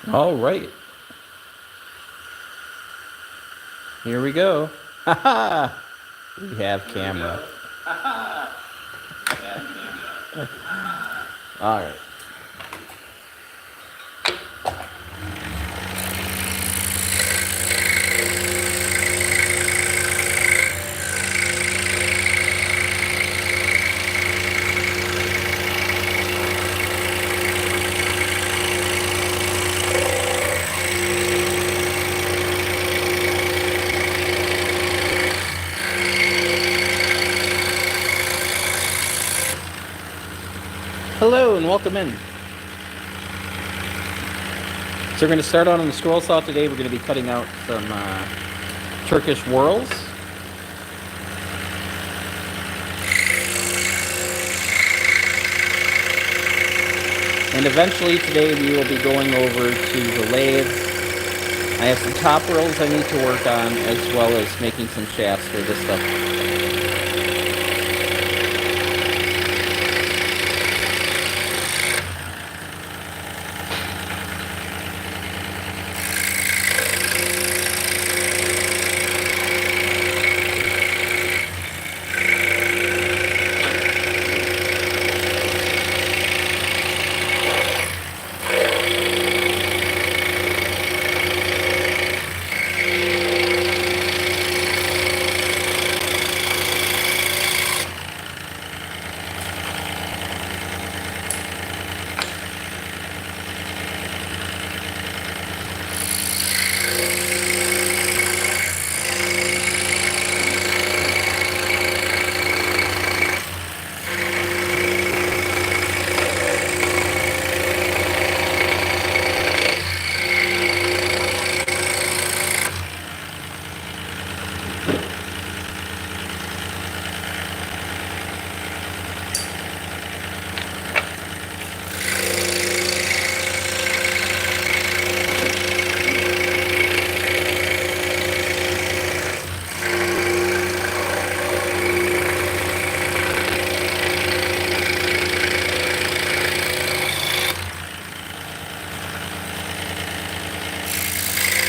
All right, here we go. Haha, we have camera. All right. Hello and welcome in. So we're going to start out on the scroll saw today. We're going to be cutting out some Turkish whorls. And eventually today we will be going over to the lathes. I have some top rails I need to work on, as well as making some shafts for this stuff.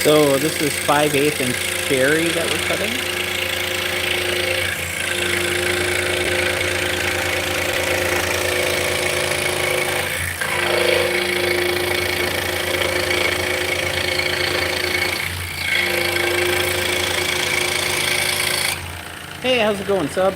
So this is 5/8 inch cherry that we're cutting. Hey, how's it going, sub?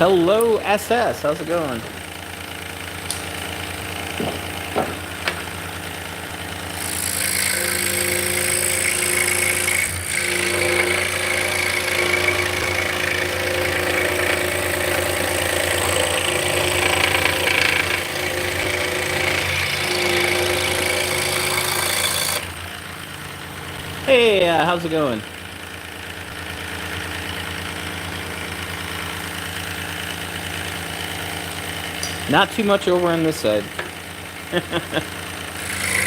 Hello, SS. How's it going? Hey, how's it going? Not too much over on this side.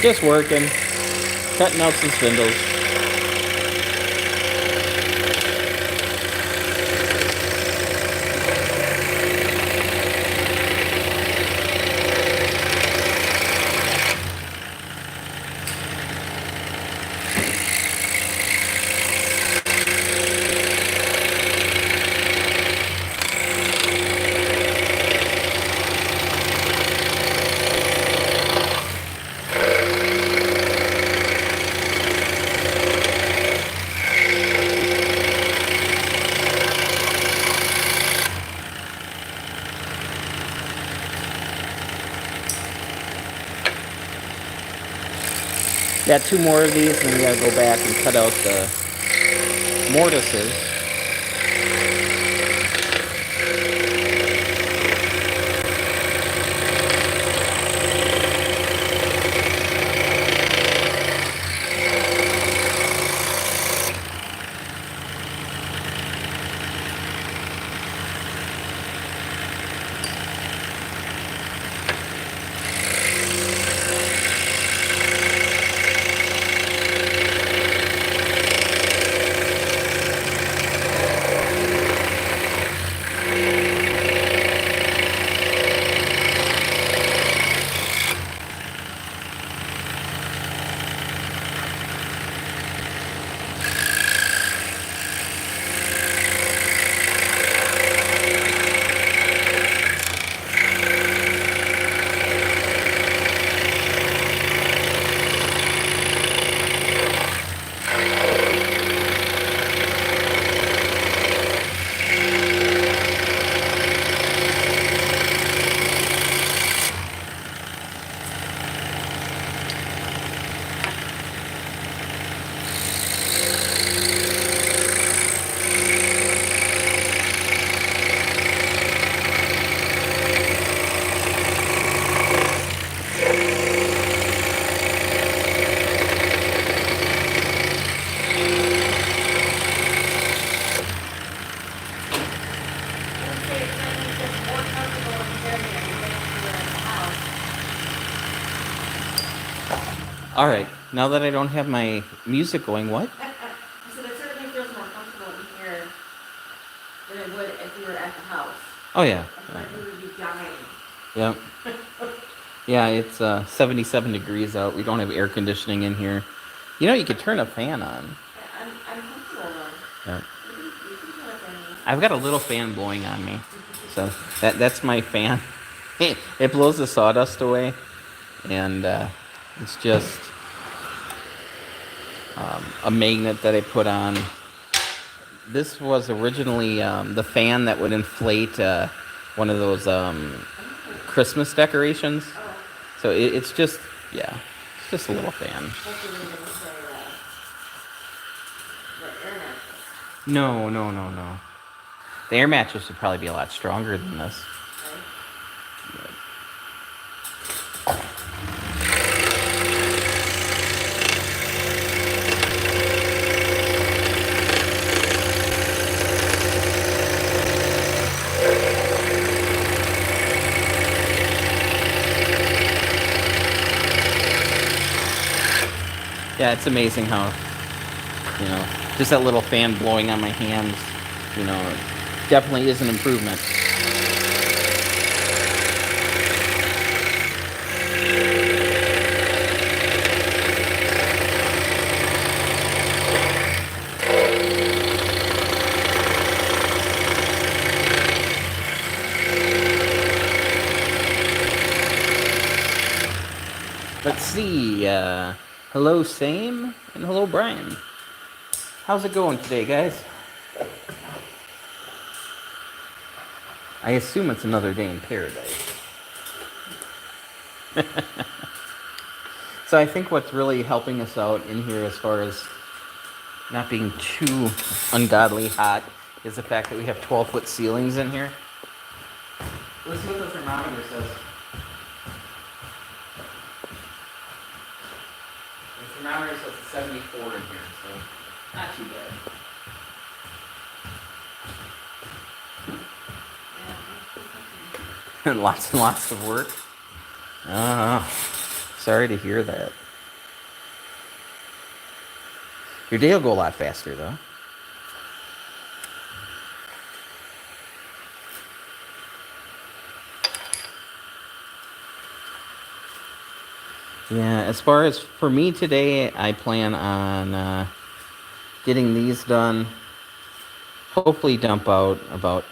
Just working, cutting out some spindles. Got two more of these, and we gotta go back and cut out the mortises. All right, now that I don't have my music going, what? So it certainly feels more comfortable in here than it would if we were at the house. Oh yeah. I feel like we would be dying. Yep. Yeah, it's 77 degrees out. We don't have air conditioning in here. You know, you could turn a fan on. I'm comfortable though. Yeah. You can turn a fan on. I've got a little fan blowing on me, so that's my fan. It blows the sawdust away, and it's just a magnet that I put on. This was originally the fan that would inflate one of those Christmas decorations. Oh, So it's just, yeah, it's just a little fan. that's what we were gonna say, the air mattress. No. The air mattress would probably be a lot stronger than this. Right? Yeah, it's amazing how, just that little fan blowing on my hands, definitely is an improvement. Let's see. Hello, Same, and hello, Brian. How's it going today, guys? I assume it's another day in paradise. So I think what's really helping us out in here as far as not being too ungodly hot is the fact that we have 12-foot ceilings in here. Let's see what the thermometer says. The thermometer says 74 in here, so not too bad. And lots of work. Oh, sorry to hear that. Your day will go a lot faster, though. Yeah, as far as for me today, I plan on getting these done. Hopefully dump out about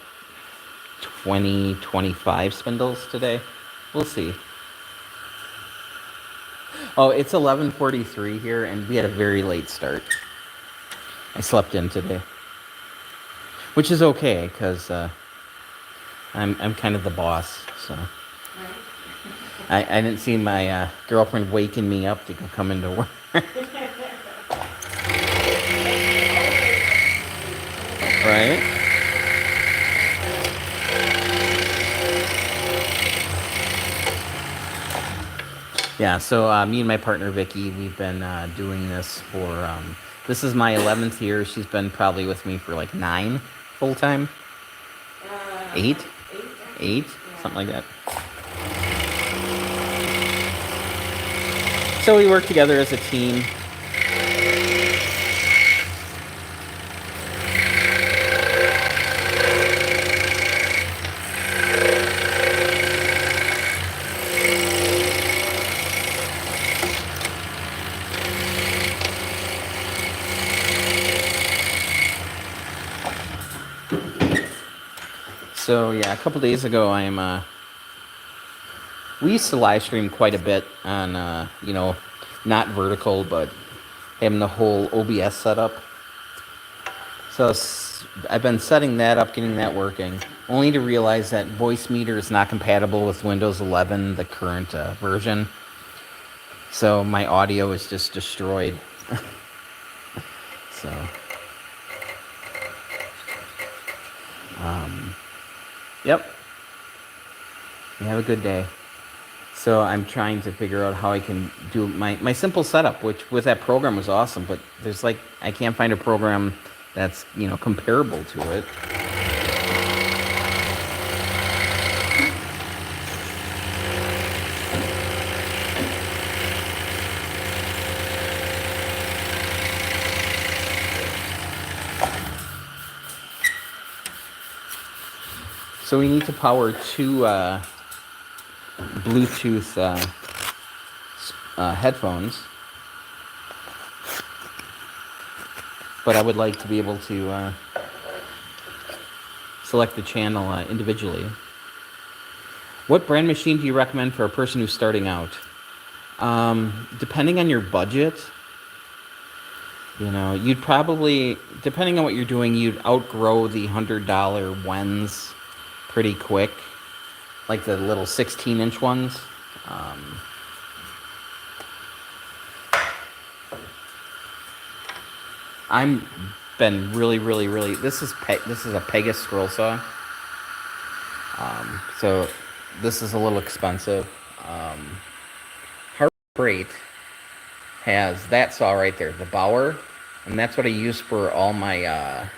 25 spindles today. We'll see. Oh, it's 11:43 here, and we had a very late start. I slept in today, which is okay because I'm kind of the boss. So Right? I didn't see my girlfriend waking me up to come into work. Right? Yeah, so me and my partner Vicky, we've been doing this for, this is my 11th year. She's been probably with me for like 9 full time. 8? 8? Yeah. Something like that. So we work together as a team. So yeah, a couple days ago, we used to live stream quite a bit on, not vertical, but having the whole OBS setup. So I've been setting that up, getting that working, only to realize that Voice Meter is not compatible with Windows 11, the current version. So my audio is just destroyed. So, yep. You have a good day. So I'm trying to figure out how I can do my simple setup, which with that program was awesome, but there's like, I can't find a program that's, comparable to it. So we need to power 2 Bluetooth headphones. But I would like to be able to select the channel individually. What brand machine do you recommend for a person who's starting out? Depending on your budget, you'd probably, depending on what you're doing, you'd outgrow the $100 Wens pretty quick, like the little 16-inch ones. I'm been really, really, really. This is a Pegasus scroll saw. So this is a little expensive. Heart Rate has that saw right there, the Bauer, and that's what I use for all my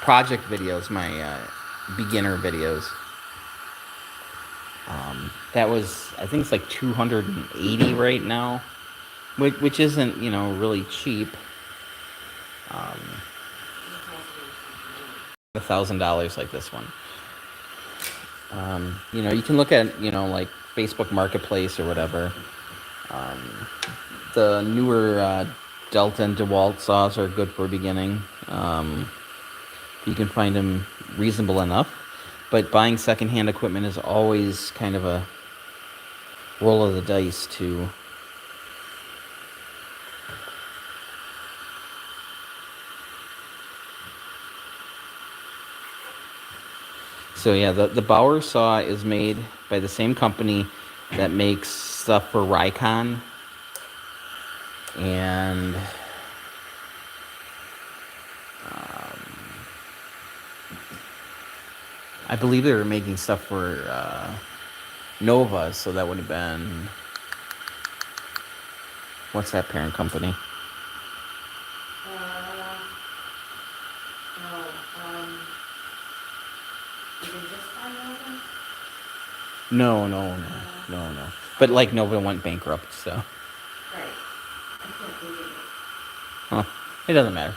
project videos, my beginner videos. That was, I think it's like $280 right now, which isn't, really cheap. $1,000 like this one. You can look at, like Facebook Marketplace or whatever. The newer Delta and DeWalt saws are good for beginning. You can find them reasonable enough. But buying secondhand equipment is always kind of a roll of the dice too. So yeah, the Bauer saw is made by the same company that makes stuff for Rikon. And I believe they were making stuff for Nova, so that would have been, what's that parent company? Is it just by Nova? No. But like Nova went bankrupt, so. Right. I can't think of it. Huh. It doesn't matter.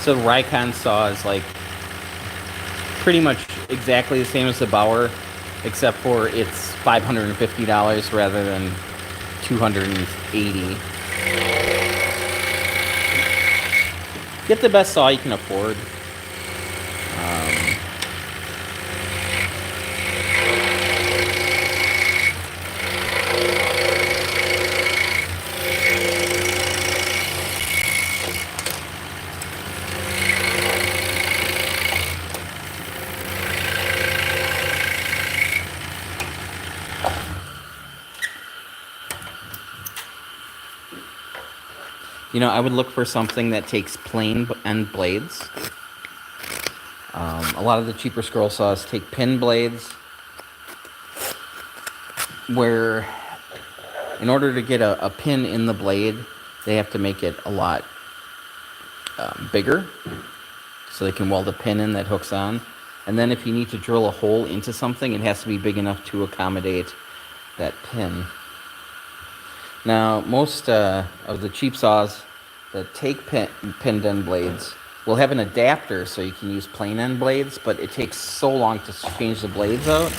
So the Rikon saw is like pretty much exactly the same as the Bauer, except for it's $550 rather than $280. Get the best saw you can afford. I would look for something that takes plain end blades. A lot of the cheaper scroll saws take pin blades, where in order to get a pin in the blade, they have to make it a lot bigger, so they can weld a pin in that hooks on. And then if you need to drill a hole into something, it has to be big enough to accommodate that pin. Now, most of the cheap saws that take pinned end blades will have an adapter so you can use plain end blades, but it takes so long to change the blades out.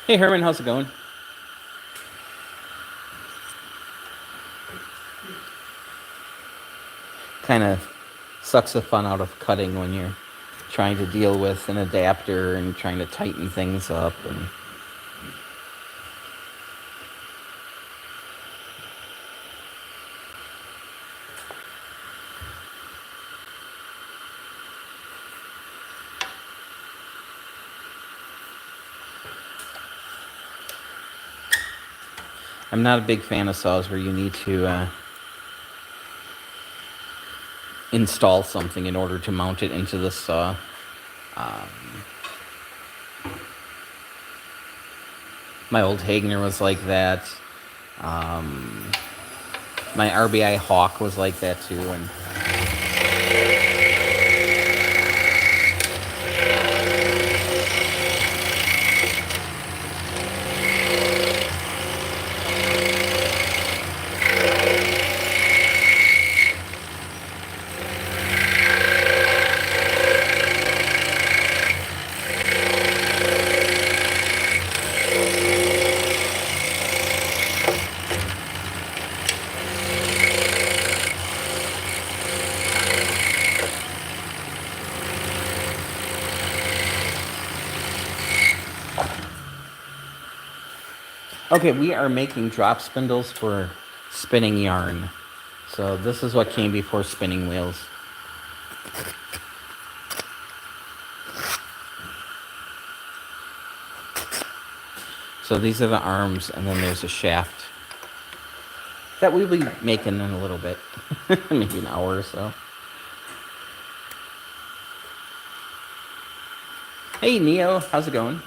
Hey Herman, how's it going? Kind of sucks the fun out of cutting when you're trying to deal with an adapter and trying to tighten things up. And I'm not a big fan of saws where you need to install something in order to mount it into the saw. My old Hagner was like that. My RBI Hawk was like that too. And okay, we are making drop spindles for spinning yarn. So this is what came before spinning wheels. So these are the arms, and then there's a shaft that we'll be making in a little bit, maybe an hour or so. Hey Neo, how's it going?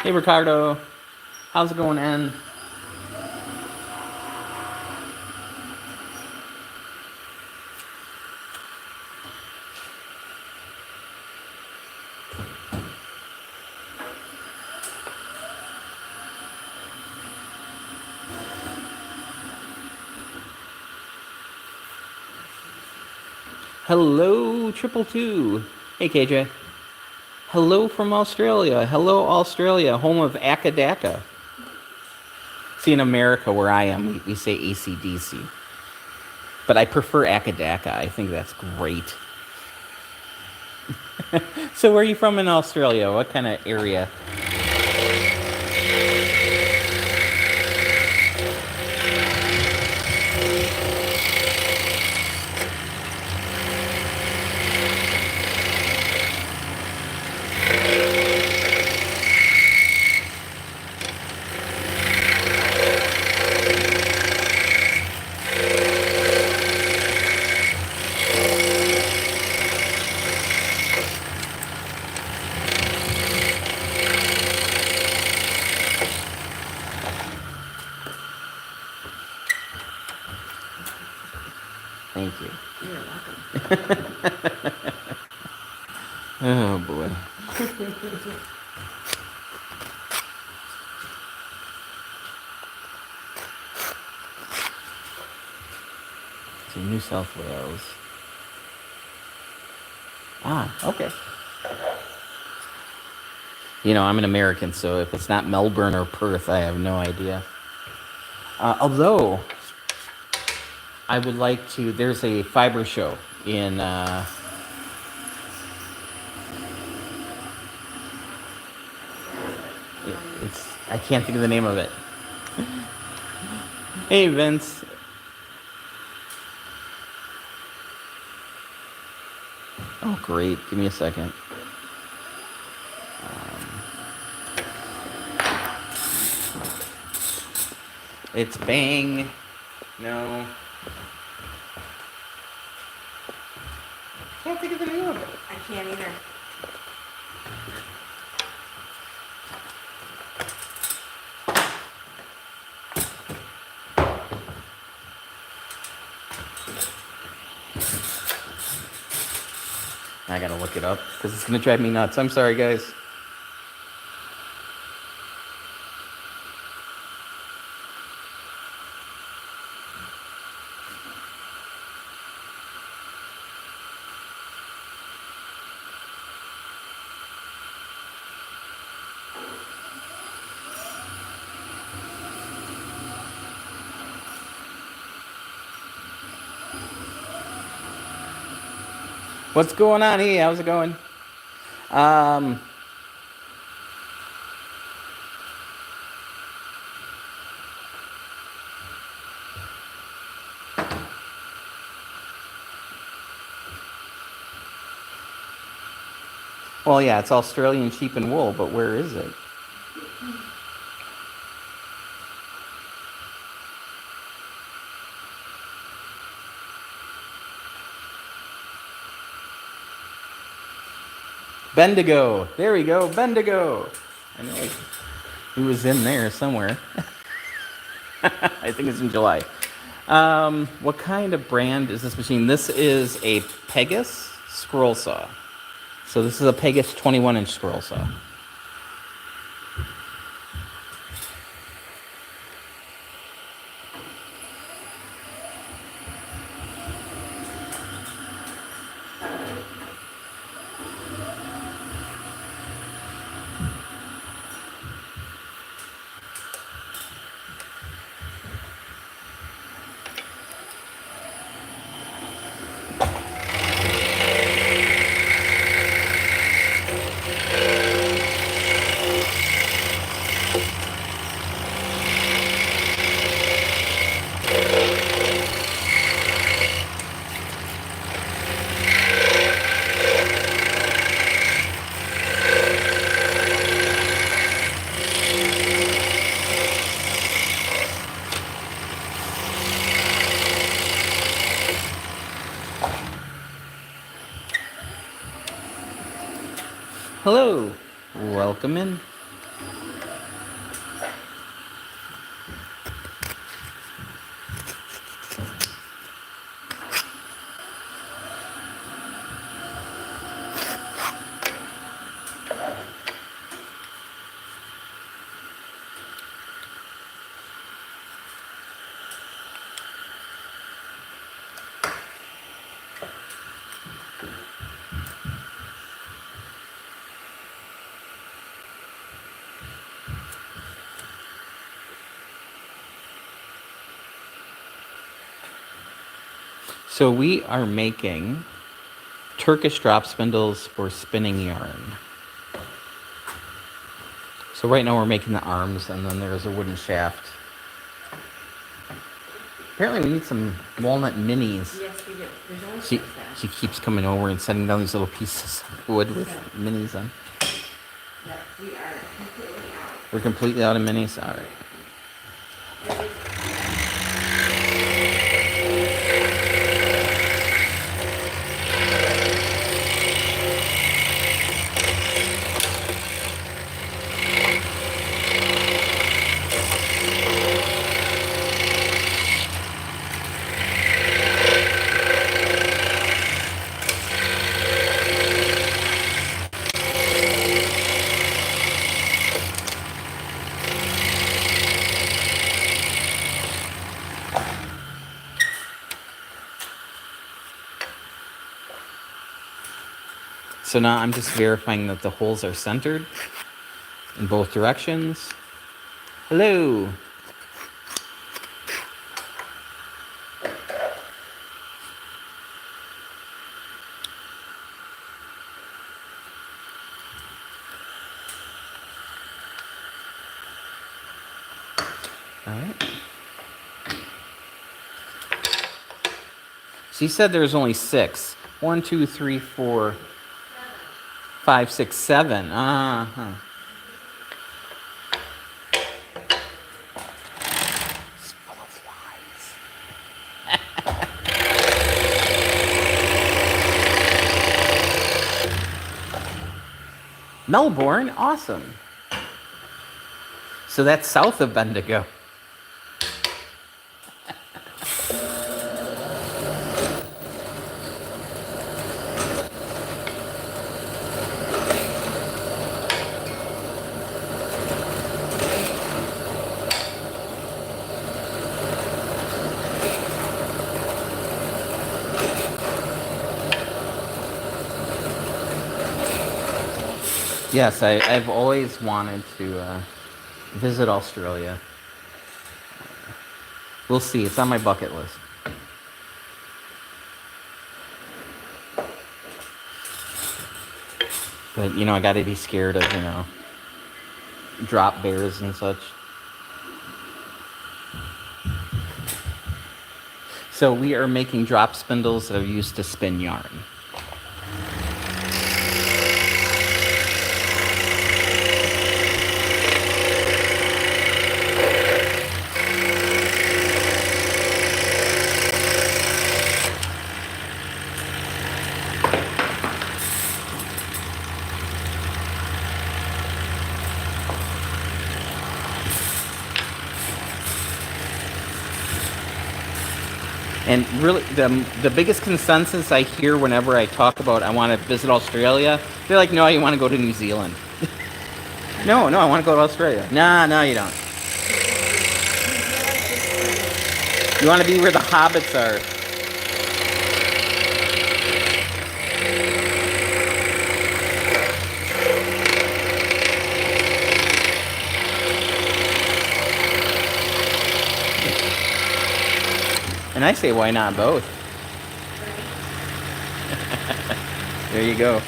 Hey Ricardo, how's it going, Ann? Hello, 222. Hey, KJ. Hello from Australia. Hello, Australia, home of Akadaka. See, in America, where I am, we say AC/DC. But I prefer Akadaka. I think that's great. So where are you from in Australia? What kind of area? Thank you. You're welcome. Oh, boy. So New South Wales. Ah, okay. I'm an American, so if it's not Melbourne or Perth, I have no idea. Although, I would like to, there's a fiber show in, I can't think of the name of it. Hey, Vince. Oh, great. Give me a second. It's Bang. No. Can't think of the name of it. I can't either. I gotta look it up because it's gonna drive me nuts. I'm sorry, guys. What's going on? Hey, how's it going? Um, well, yeah, it's Australian sheep and wool, but where is it? Bendigo. There we go, Bendigo. I know it was in there somewhere. I think it's in July. What kind of brand is this machine? This is a Pegas scroll saw. So this is a Pegas 21-inch scroll saw. Hello. Welcome in. So we are making Turkish drop spindles for spinning yarn. So right now we're making the arms, and then there's a wooden shaft. Apparently we need some walnut minis. Yes, we do. There's only She, six there. she keeps coming over and setting down these little pieces of wood with minis on. Yep, we are completely out. We're completely out of minis? All right. So now I'm just verifying that the holes are centered in both directions. Hello. All right. So you said there's only 6. 1, 2, 3, 4, 5, 6, 7. Uh-huh. It's full of flies. Melbourne, awesome. So that's south of Bendigo. Yes, I've always wanted to visit Australia. We'll see. It's on my bucket list. But, I got to be scared of, drop bears and such. So we are making drop spindles that are used to spin yarn. And really, the biggest consensus I hear whenever I talk about I want to visit Australia, they're like, no, you want to go to New Zealand. No, I want to go to Australia. Nah, no, you don't. You want to be where the hobbits are. And I say, why not both? There you go.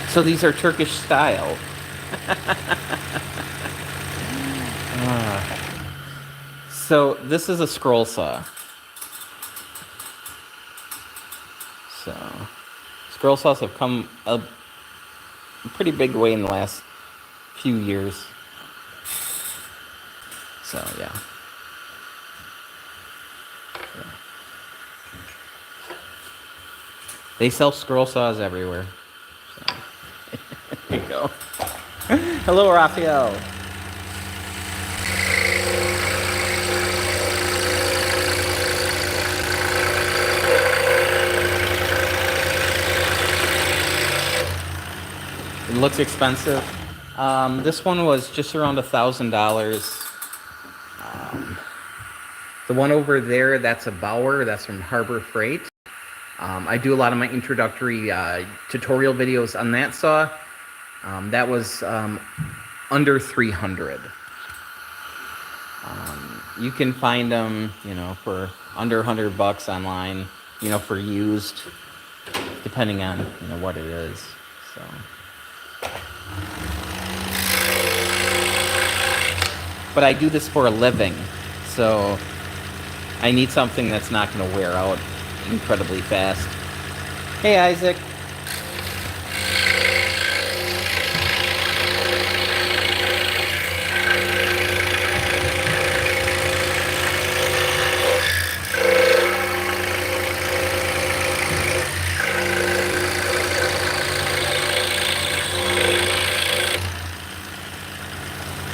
So these are Turkish style. So this is a scroll saw. So scroll saws have come a pretty big way in the last few years. So yeah. They sell scroll saws everywhere. So. There you go. Hello, Raphael. It looks expensive. This one was just around $1,000. The one over there, that's a Bauer. That's from Harbor Freight. I do a lot of my introductory tutorial videos on that saw. That was under $300. You can find them, for under $100 online, for used, depending on what it is. So. But I do this for a living, so I need something that's not going to wear out incredibly fast. Hey, Isaac.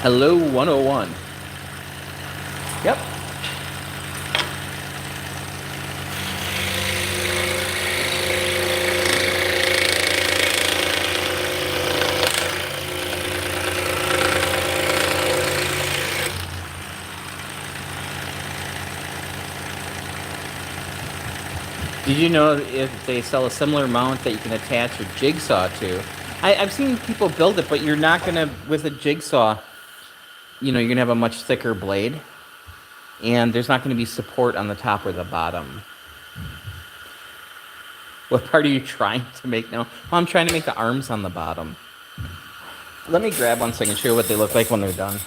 Hello, 101. Yep. Did you know if they sell a similar mount that you can attach a jigsaw to? I've seen people build it, but you're not going to, with a jigsaw, you're going to have a much thicker blade, and there's not going to be support on the top or the bottom. What part are you trying to make now? Well, I'm trying to make the arms on the bottom. Let me grab one so I can show you what they look like when they're done.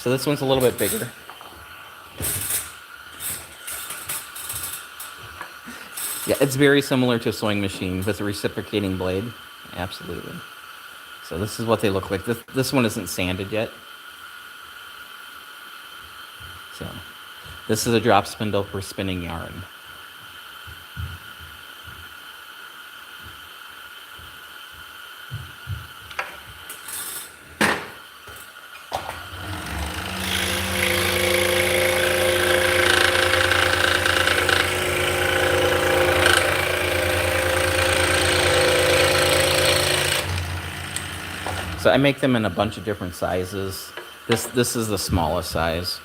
So this one's a little bit bigger. Yeah, it's very similar to a sewing machine with a reciprocating blade. Absolutely. So this is what they look like. This one isn't sanded yet. So this is a drop spindle for spinning yarn. So I make them in a bunch of different sizes. This is the smallest size.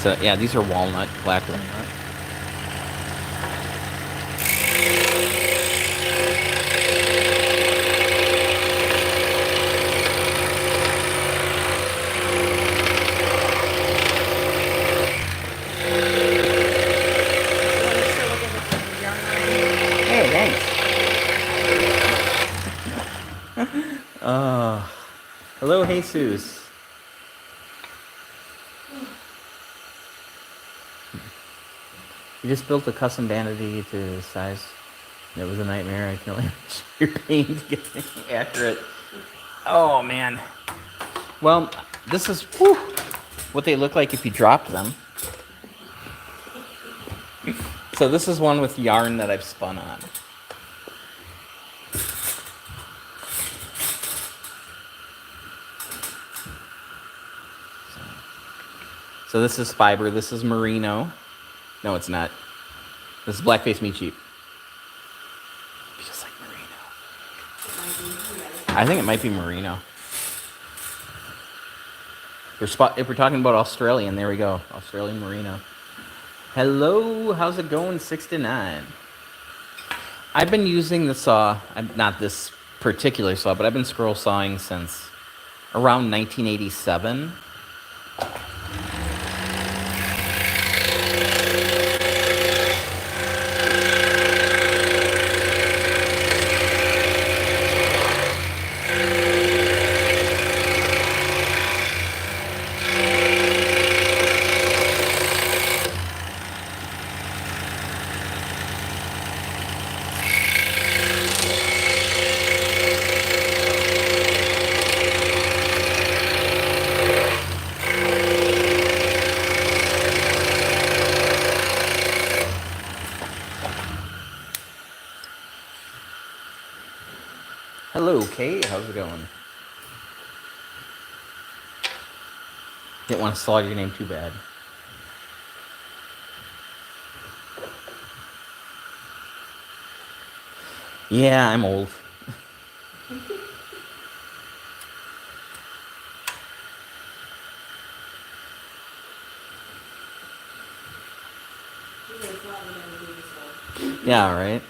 So yeah, these are walnut, black walnut. Hey, thanks. Hello, Jesus. You just built a custom vanity to size. It was a nightmare. I can only imagine your pain to get things accurate. Oh man. Well, this is what they look like if you dropped them. So this is one with yarn that I've spun on. So this is fiber. This is merino. No, it's not. This is blackface meat sheep. Just like merino. I think it might be merino. If we're talking about Australian, there we go. Australian merino. Hello, how's it going? 6 to 9. I've been using the saw, not this particular saw, but I've been scroll sawing since around 1987. Hello, Kate. How's it going? Didn't want to slaughter your name too bad. Yeah, I'm old. Yeah, right.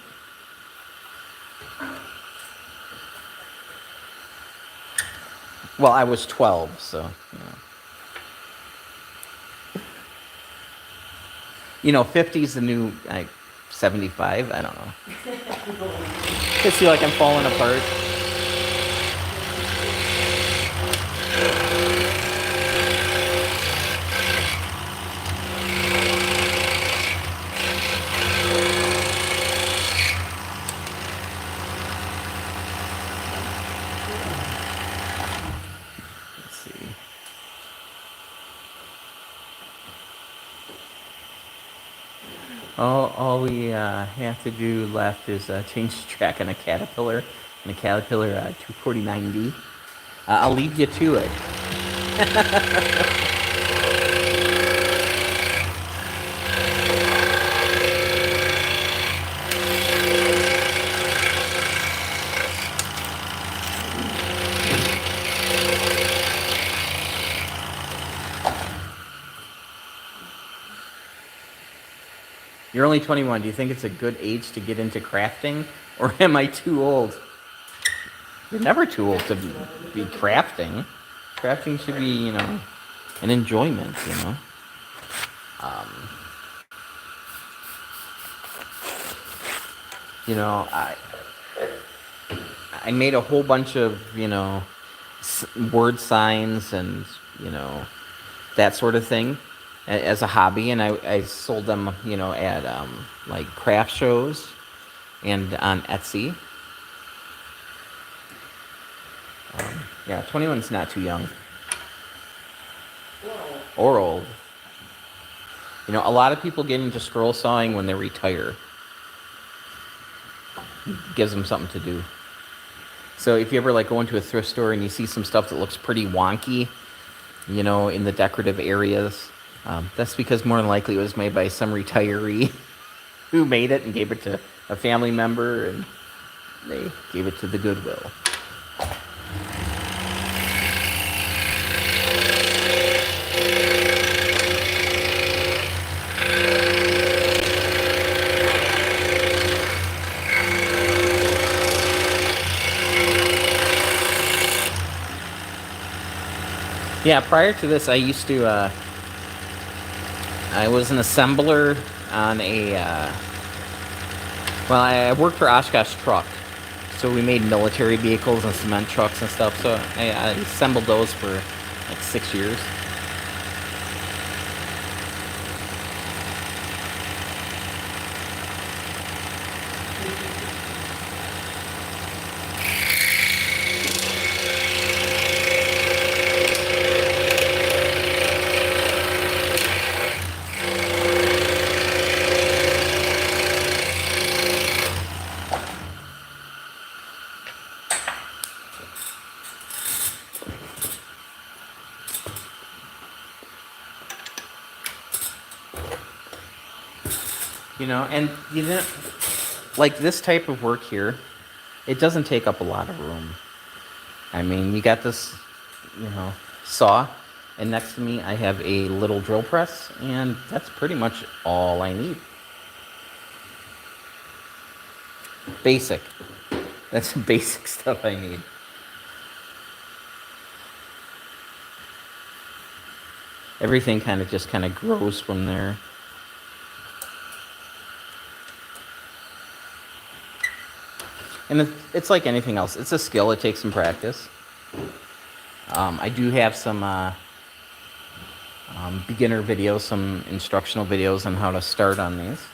Well, I was 12, so, you know. 50 is the new, 75? I don't know. I feel like I'm falling apart. Let's see. All we have to do left is change the track on a Caterpillar, and a Caterpillar 240-90. I'll leave you to it. You're only 21. Do you think it's a good age to get into crafting, or am I too old? You're never too old to be crafting. Crafting should be, an enjoyment, Um, I made a whole bunch of, word signs and, that sort of thing as a hobby, and I sold them, at like craft shows and on Etsy. Yeah, 21's not too young or old. A lot of people get into scroll sawing when they retire. It gives them something to do. So if you ever like go into a thrift store and you see some stuff that looks pretty wonky, in the decorative areas, that's because more than likely it was made by some retiree who made it and gave it to a family member, and they gave it to the Goodwill. Yeah, prior to this, I used to, I was an assembler on I worked for Oshkosh Truck. So we made military vehicles and cement trucks and stuff. So I assembled those for like 6 years. And like this type of work here, it doesn't take up a lot of room. I mean, you got this, saw, and next to me I have a little drill press, and that's pretty much all I need. Basic. That's the basic stuff I need. Everything kind of grows from there. And it's like anything else. It's a skill. It takes some practice. I do have some beginner videos, some instructional videos on how to start on these.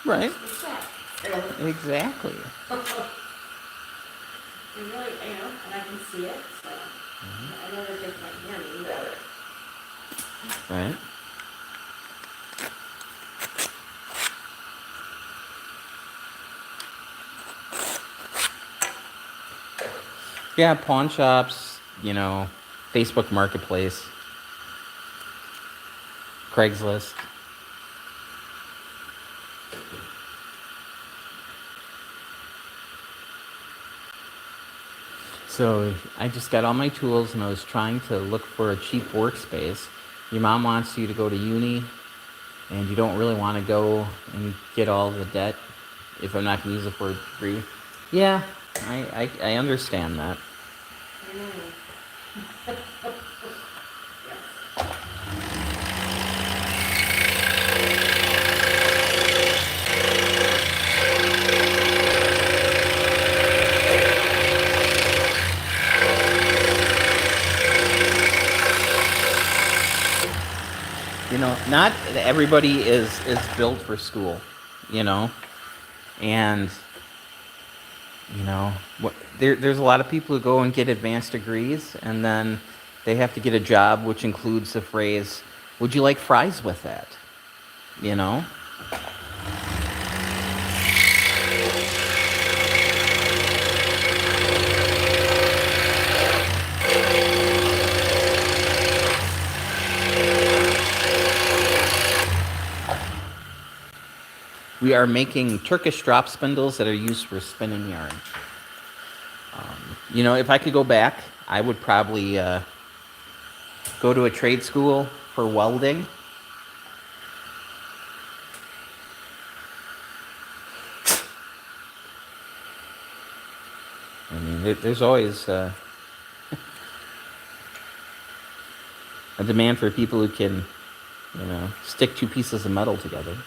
Right. Exactly. And really, and I can see it, so I know that there's my hand about it. Right. Yeah, pawn shops, Facebook Marketplace, Craigslist. So I just got all my tools and I was trying to look for a cheap workspace. Your mom wants you to go to uni and you don't really want to go and get all the debt if I'm not going to use it for a degree. Yeah, I understand that. Not everybody is built for school, and there's a lot of people who go and get advanced degrees and then they have to get a job which includes the phrase, would you like fries with that? We are making Turkish drop spindles that are used for spinning yarn. You know, if I could go back, I would probably go to a trade school for welding. I mean, there's always a demand for people who can, you know, stick two pieces of metal together.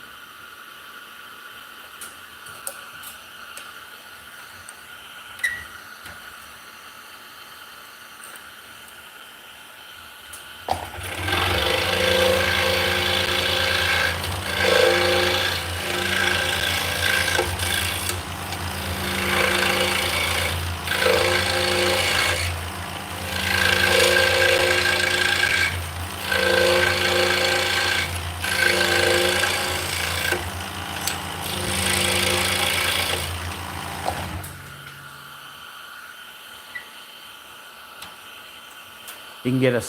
You can get a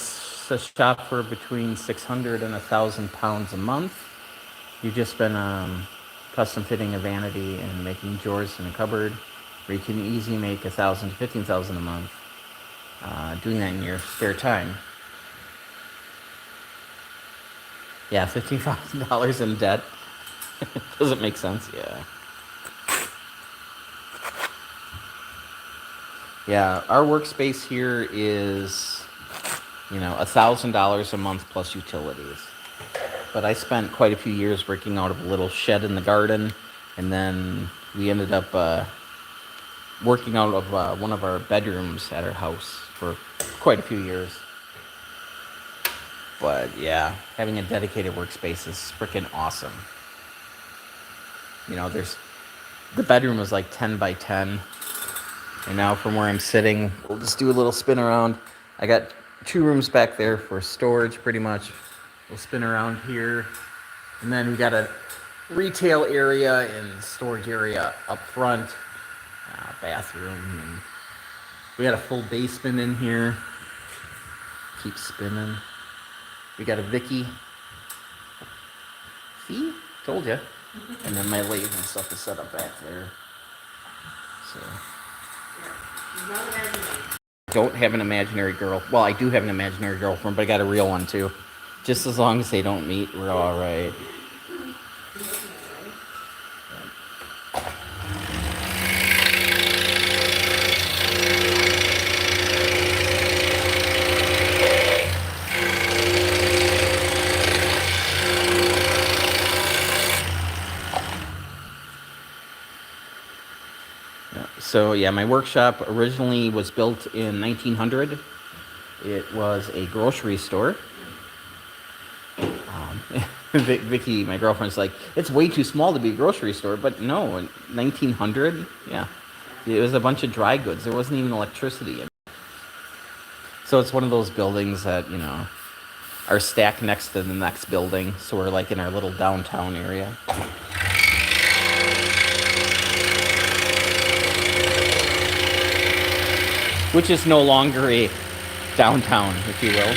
shop for between 600 and 1,000 pounds a month. You've just been custom fitting a vanity and making drawers in a cupboard, where you can easily make 1,000 to 15,000 a month. Doing that in your spare time. Yeah, $15,000 in debt. Does it make sense? Yeah. Yeah, our workspace here is, you know, $1,000 a month plus utilities. But I spent quite a few years working out of a little shed in the garden, and then we ended up working out of one of our bedrooms at our house for quite a few years. But yeah, having a dedicated workspace is freaking awesome. You know, the bedroom was like 10 by 10. And now from where I'm sitting, we'll just do a little spin around. I got 2 rooms back there for storage pretty much. We'll spin around here. And then we got a retail area and storage area up front. Bathroom. And we got a full basement in here. Keep spinning. We got a Vicky. See? Told ya. And then my lathe and stuff is set up back there. So. Don't have an imaginary girl. Well, I do have an imaginary girlfriend, but I got a real one too. Just as long as they don't meet, we're all right. So yeah, my workshop originally was built in 1900. It was a grocery store. Vicky, my girlfriend's like, it's way too small to be a grocery store, but no, in 1900, yeah, it was a bunch of dry goods. There wasn't even electricity in it. So it's one of those buildings that, you know, are stacked next to the next building. So we're like in our little downtown area. Which is no longer a downtown, if you will.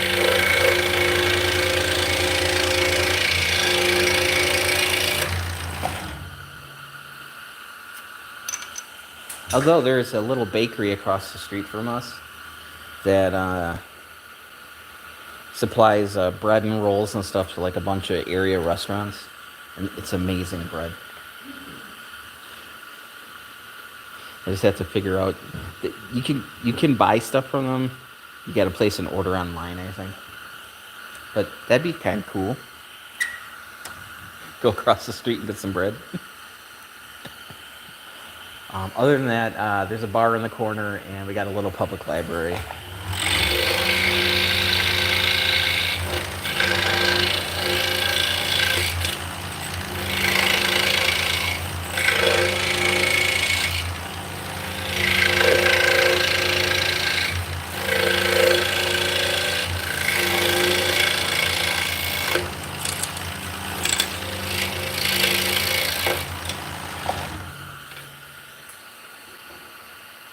Although there's a little bakery across the street from us that supplies bread and rolls and stuff to like a bunch of area restaurants, and it's amazing bread. I just have to figure out that you can buy stuff from them. You got to place an order online, I think. But that'd be kind of cool. Go across the street and get some bread. Other than that, there's a bar in the corner, and we got a little public library.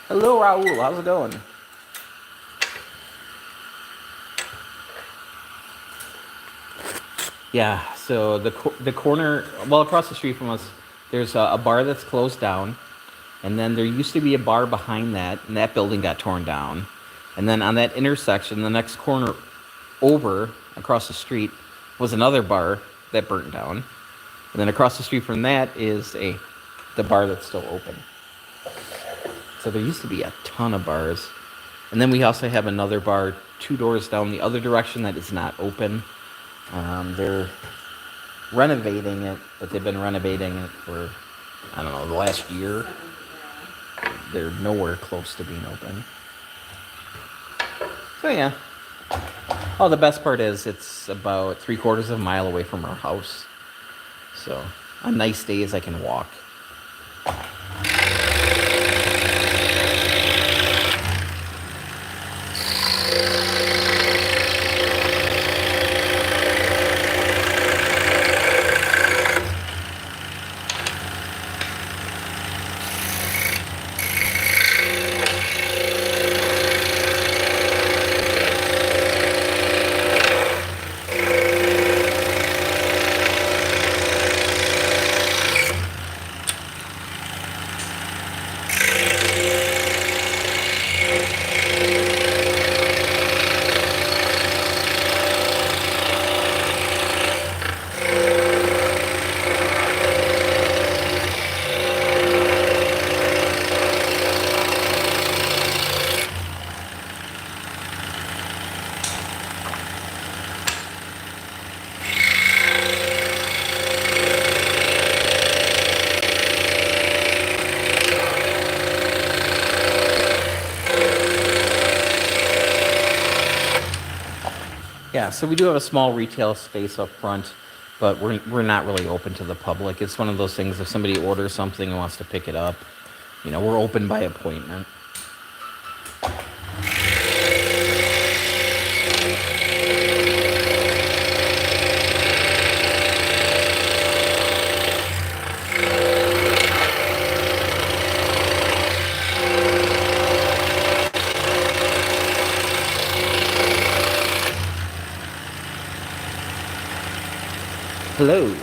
Hello, Raul. How's it going? Yeah. So the corner, well, across the street from us, there's a bar that's closed down, and then there used to be a bar behind that, and that building got torn down. And then on that intersection, the next corner over across the street was another bar that burnt down. And then across the street from that is the bar that's still open. So there used to be a ton of bars. And then we also have another bar 2 doors down the other direction that is not open. They're renovating it, but they've been renovating it for, I don't know, the last year. They're nowhere close to being open. So yeah. Oh, the best part is it's about 3/4 of a mile away from our house. So on nice days I can walk. Yeah, so we do have a small retail space up front, but we're not really open to the public. It's one of those things, if somebody orders something and wants to pick it up, we're open by appointment. Hello.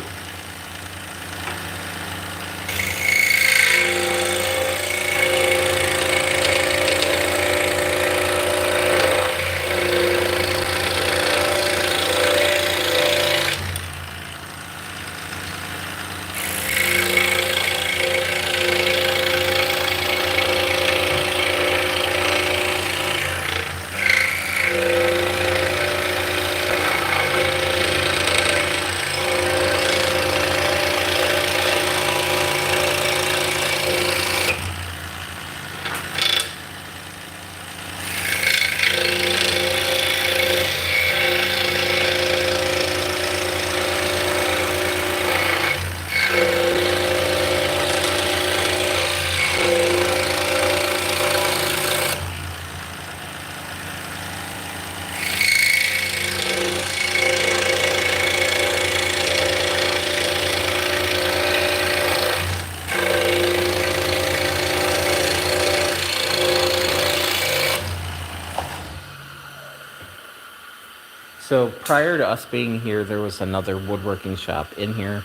So prior to us being here, there was another woodworking shop in here.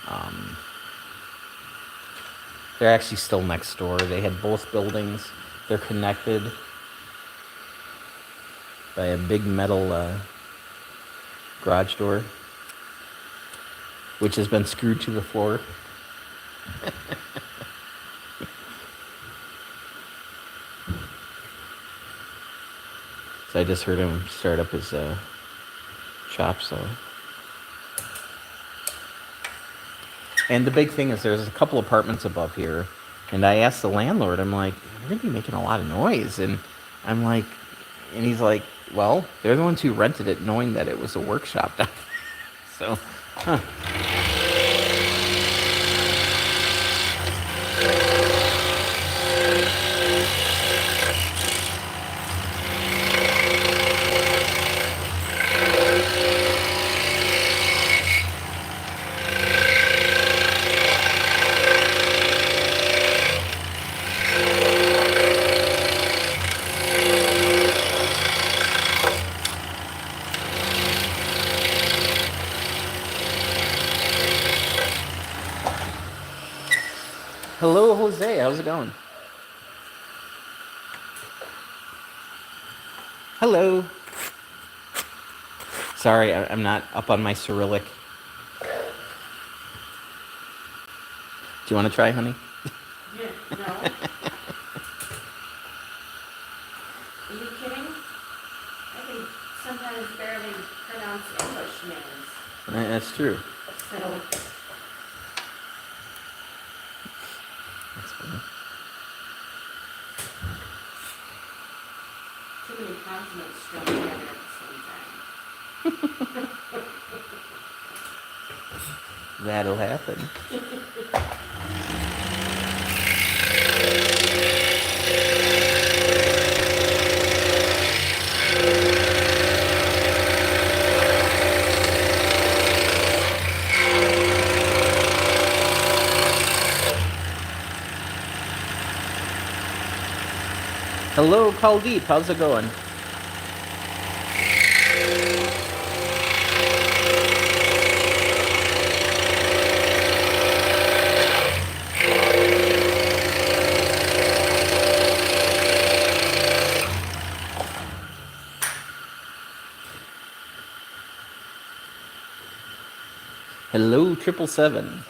Um, they're actually still next door. They had both buildings. They're connected by a big metal garage door, which has been screwed to the floor. So I just heard him start up his shop. So, and the big thing is there's a couple apartments above here, and I asked the landlord, I'm like, "You're gonna be making a lot of noise," and I'm like, and he's like, "Well, they're the ones who rented it, knowing that it was a workshop." So, huh. how's it going? Hello. Sorry, I'm not up on my Cyrillic. Do you want to try, honey? Yeah, no. Are you kidding? I can sometimes barely pronounce English names. That's true. So, That's funny. too many consonants strung together at the same time. That'll happen. Hello, Kaldeep. How's it going? Hello, 777.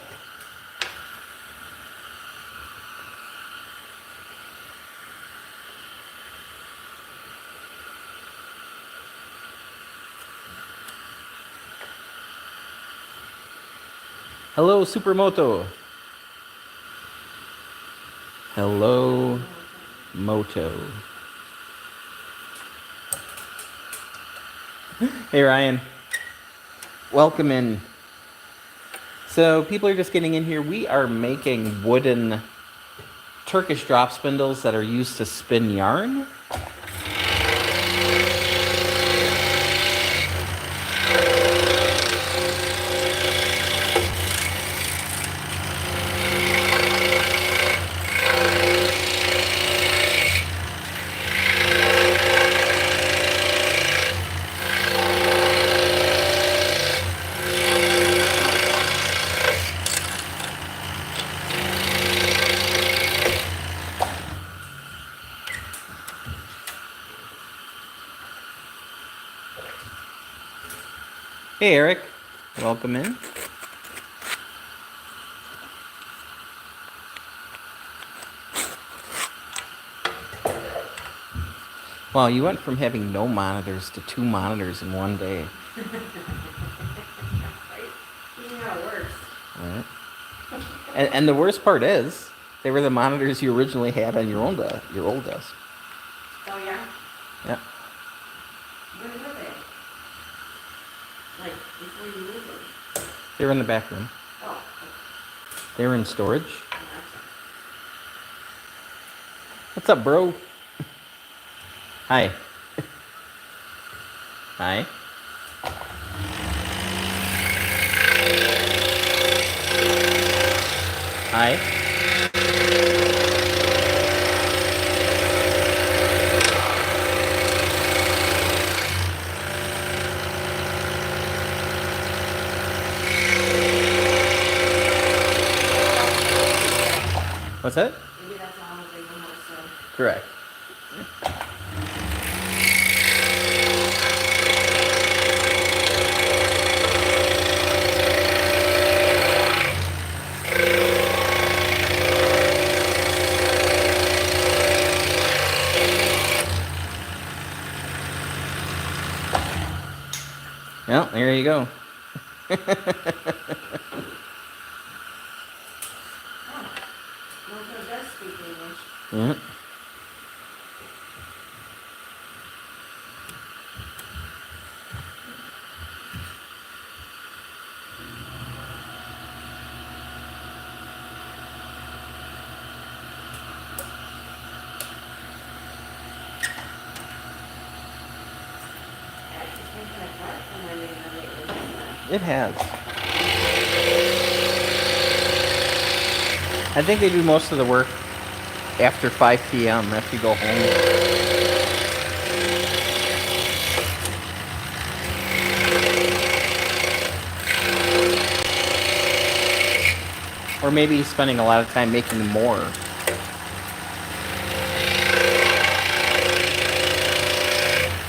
Hello, Supermoto. Hello, Moto. Hey, Ryan. Welcome in. So, people are just getting in here. We are making wooden Turkish drop spindles that are used to spin yarn. Hey, Eric. Welcome in. Wow, you went from having no monitors to 2 monitors in one day. Right? You know how it works. Right. And the worst part is, they were the monitors you originally had on your old desk. Oh, yeah? Yeah. Where were they? Like, before you moved them? They were in the back room. Oh, okay. They were in storage. Oh, that's What's up, bro? Hi. Hi. Hi. What's that? maybe that's all that they know how to sew. Correct. Well, there you go. Oh, Moto does speak English. Yeah. It's been kind of quiet for my name lately. It has. I think they do most of the work after 5 p.m. after you go home. Or maybe spending a lot of time making more.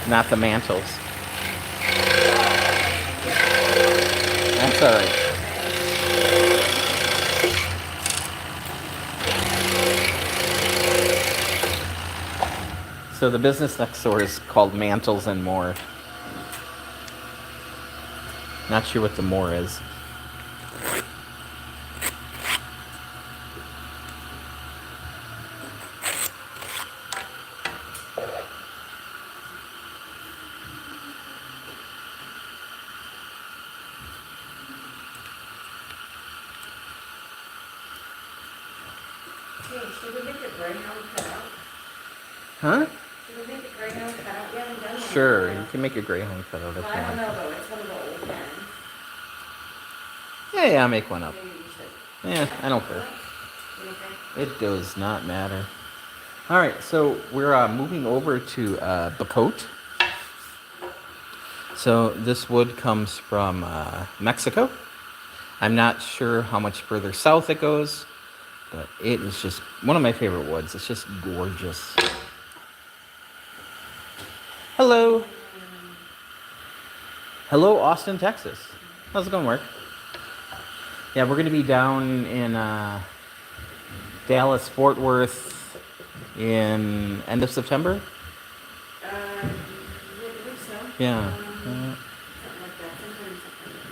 not the mantles. That's all right. So the business next door is called Mantles and More. Not sure what the more is. Hey, should we make a greyhound cutout? Huh? Should we make a greyhound cutout? We haven't done one. Sure, yet. you can make a greyhound cutout if Well, you I don't want. know though, it's one of the old pens. Yeah, I'll make one up. Maybe we should. Yeah, I don't care. You okay? It does not matter. All right, so we're moving over to Bacote. So this wood comes from Mexico. I'm not sure how much further south it goes, but it is just one of my favorite woods. It's just gorgeous. Hello. Hello, Austin, Texas. How's it going, Mark? Yeah, we're going to be down in Dallas, Fort Worth in end of September. I think so. Yeah. Something like that, sometime in September.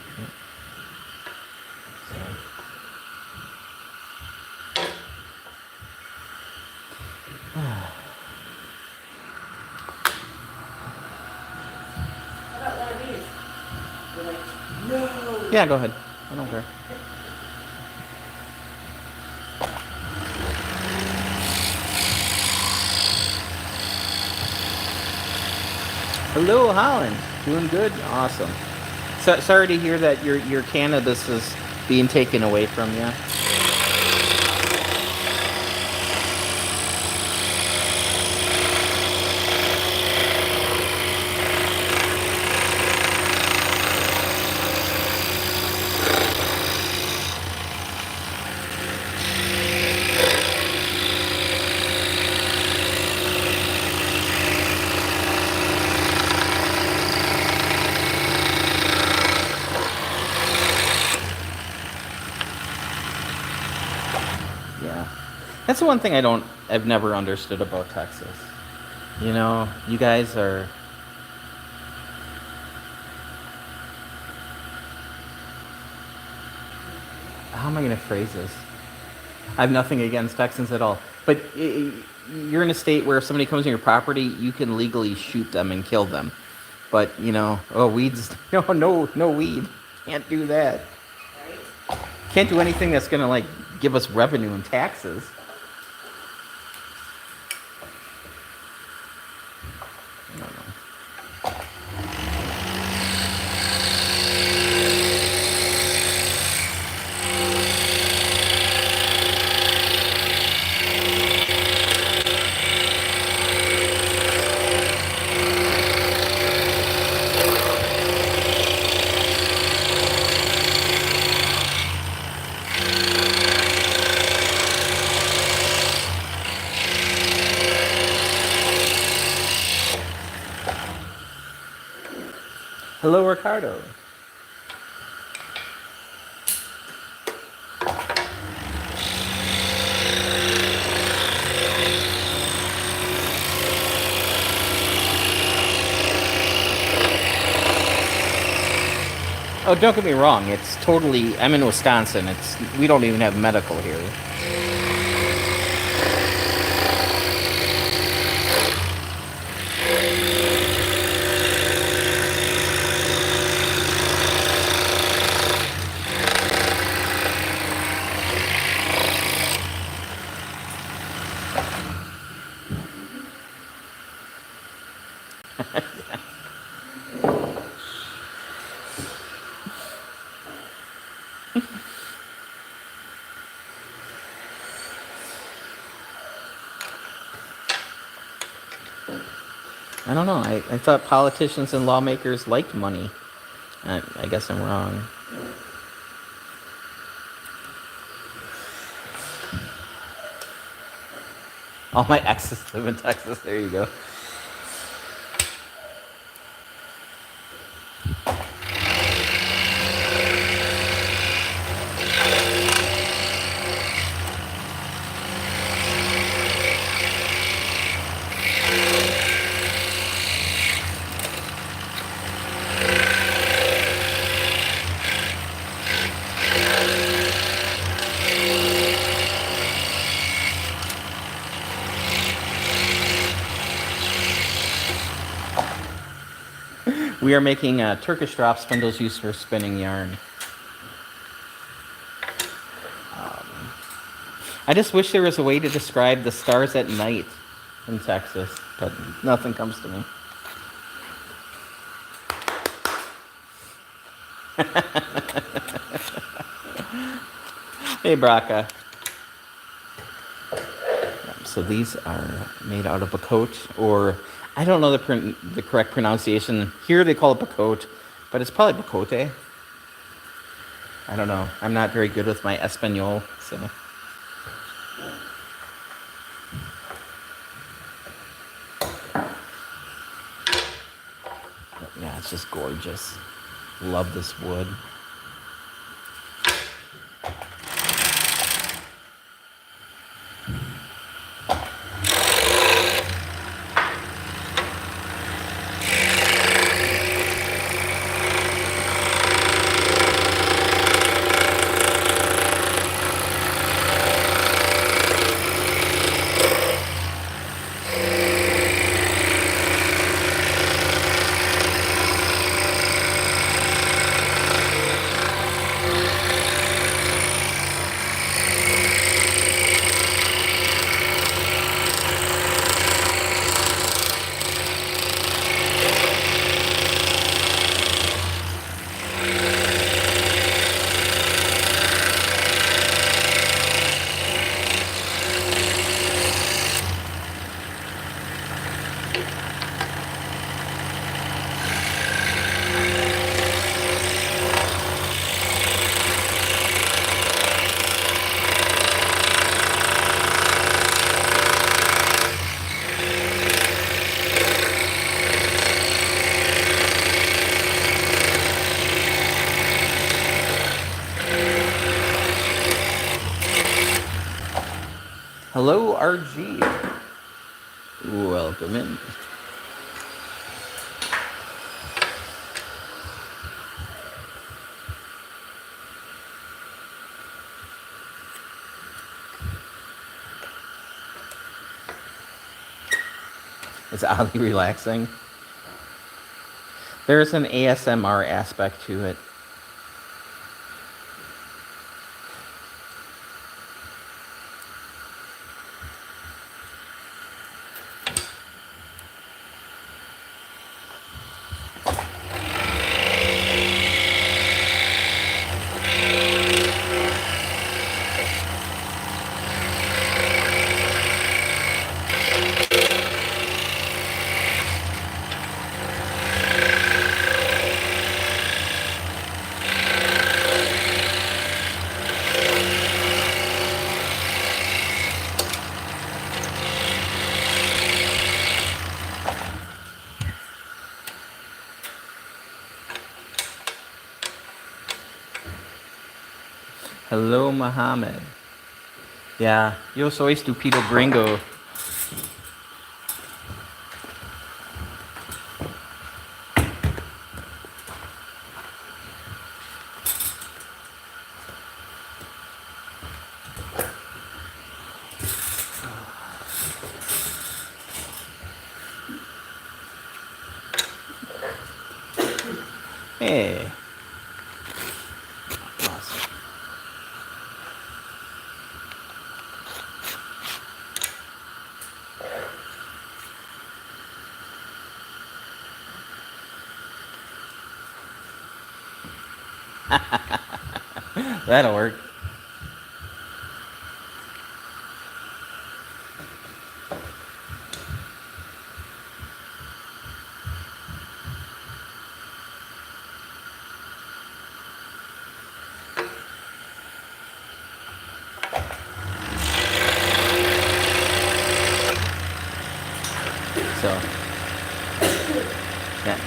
How about one of these? You're like, no. Yeah, go ahead. I don't care. Hello, Holland. Doing good? Awesome. So, sorry to hear that your cannabis is being taken away from you. Yeah. That's the one thing I've never understood about Texas. You know, you guys are. How am I going to phrase this? I have nothing against Texans at all. But you're in a state where if somebody comes on your property, you can legally shoot them and kill them. But, you know, oh, weeds. No weed. Can't do that. Right? Can't do anything that's going to, like, give us revenue and taxes. I don't know. Hello, Ricardo. Oh, don't get me wrong. It's totally. I'm in Wisconsin. We don't even have medical here. I don't know. I thought politicians and lawmakers liked money. I guess I'm wrong. All my exes live in Texas. There you go. We are making Turkish drop spindles used for spinning yarn. I just wish there was a way to describe the stars at night in Texas, but nothing comes to me. Hey, Braca. So these are made out of a coat, or I don't know the correct pronunciation. Here they call it bacote, but it's probably bacote. I don't know. I'm not very good with my Espanol, so. But yeah, it's just gorgeous. Love this wood. Hello, RG. Welcome in. It's oddly relaxing. There's an ASMR aspect to it. Hello, Mohammed. Yeah, yo soy estúpido gringo. Hey. Awesome. That'll work. So, yeah.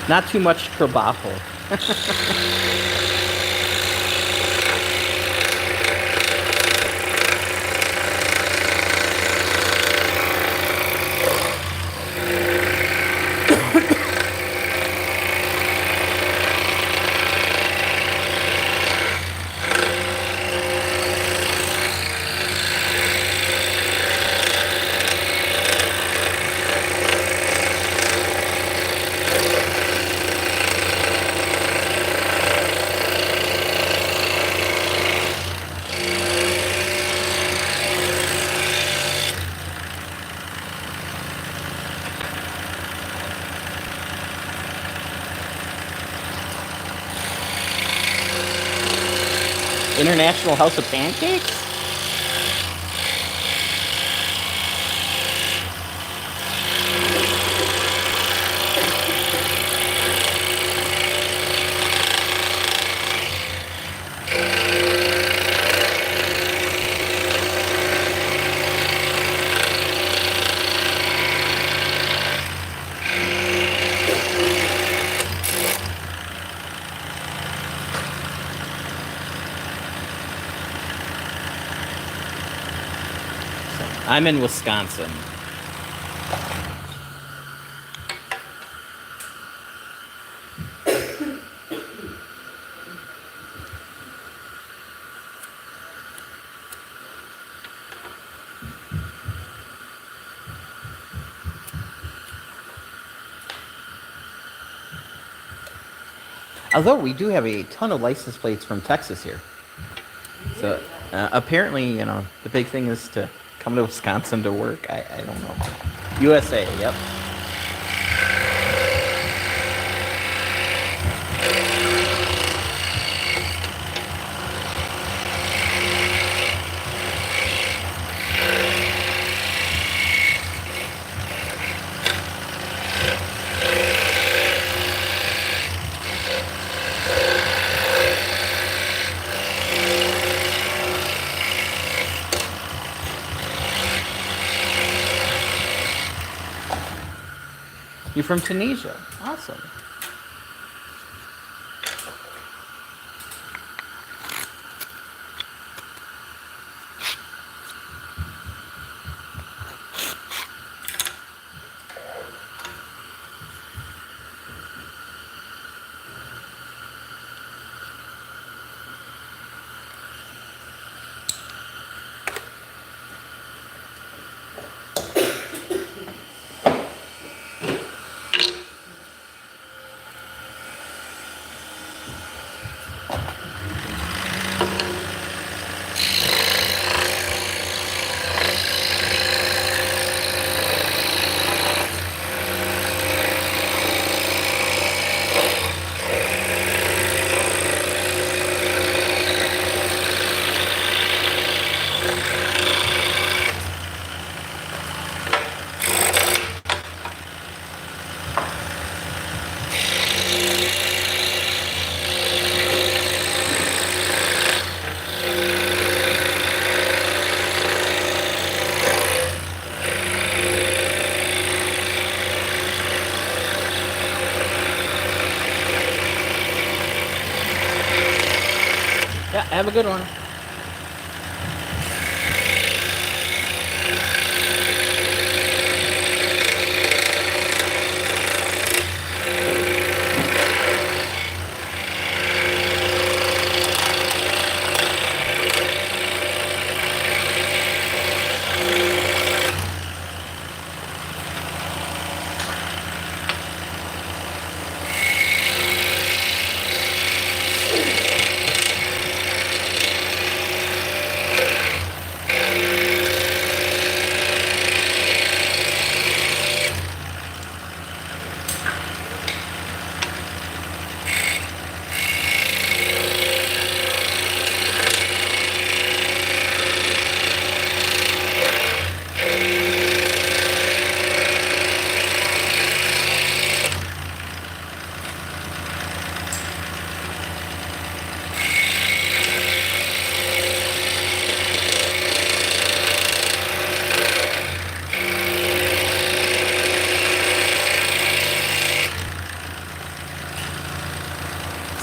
Not too much trabajo. International House of Pancakes? I'm in Wisconsin. Although we do have a ton of license plates from Texas here. So apparently, you know, the big thing is to come to Wisconsin to work. I don't know. USA, yep. You're from Tunisia. Awesome. Yeah, have a good one.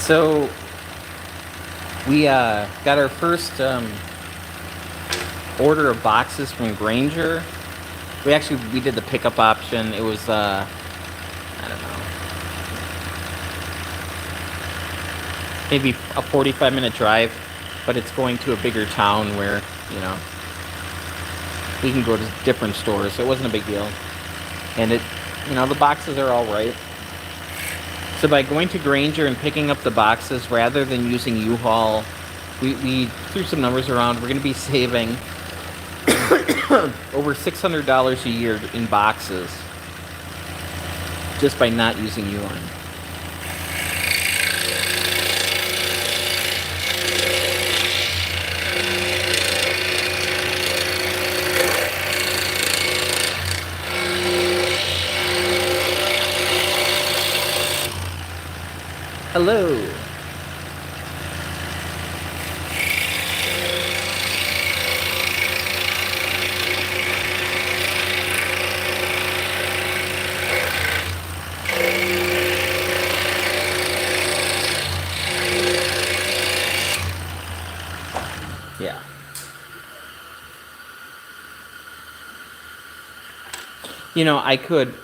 So we got our first order of boxes from Granger. We did the pickup option. It was I don't know, maybe a 45-minute drive, but it's going to a bigger town where, you know, we can go to different stores. So it wasn't a big deal, and the boxes are all right. So by going to Granger and picking up the boxes rather than using U-Haul, we threw some numbers around. We're going to be saving over $600 a year in boxes just by not using U-Line. Hello. Yeah. You know, I could,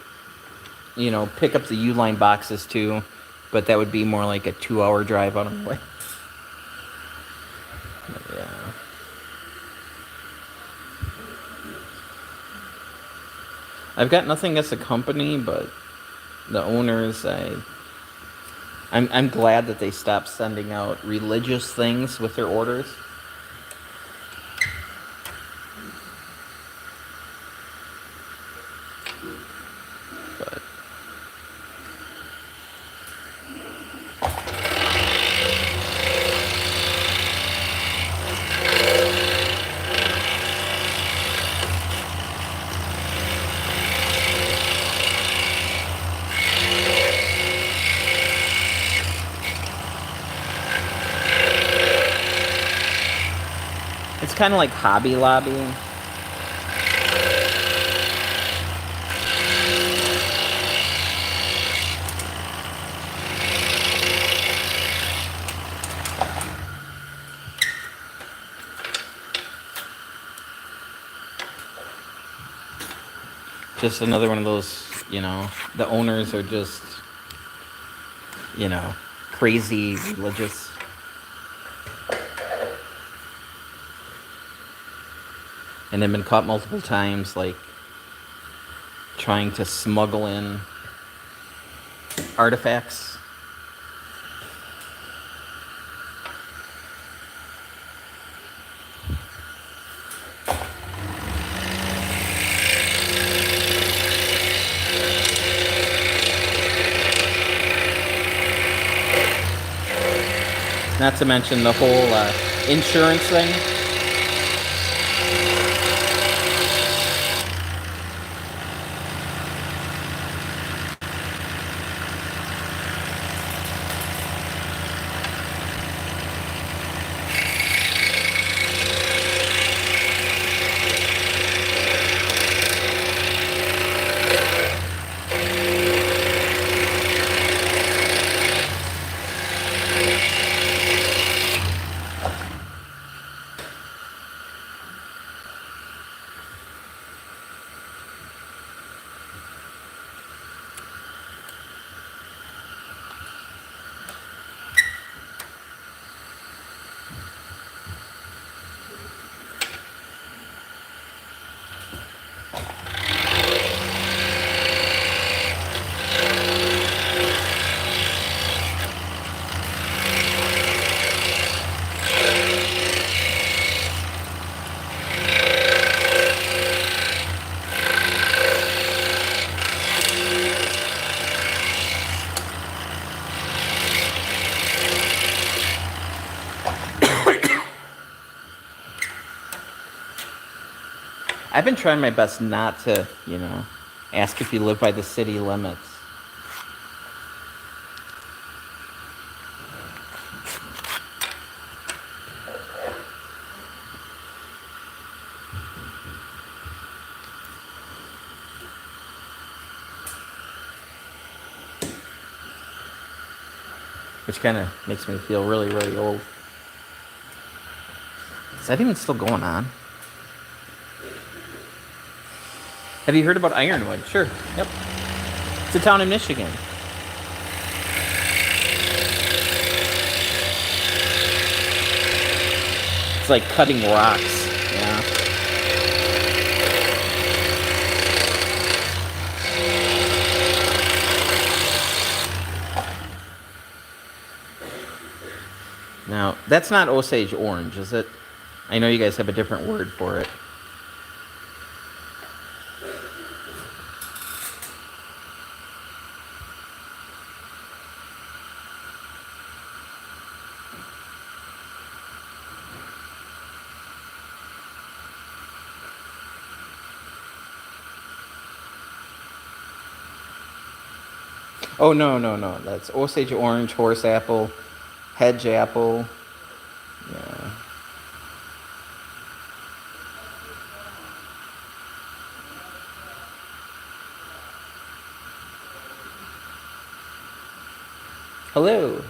pick up the U-line boxes too, but that would be more like a 2-hour drive out of the way. Yeah. I've got nothing against the company, but the owners, I'm glad that they stopped sending out religious things with their orders. But it's kind of like Hobby Lobby. Just another one of those, the owners are just, crazy religious. And they've been caught multiple times, like, trying to smuggle in artifacts. Not to mention the whole insurance thing. I've been trying my best not to, ask if you live by the city limits. Which kind of makes me feel really, really old. Is that even still going on? Have you heard about Ironwood? Sure. Yep. It's a town in Michigan. It's like cutting rocks. Yeah. Now, that's not Osage orange, is it? I know you guys have a different word for it. Oh, no, no, no. That's Osage orange, horse apple, hedge apple. Yeah. Hello.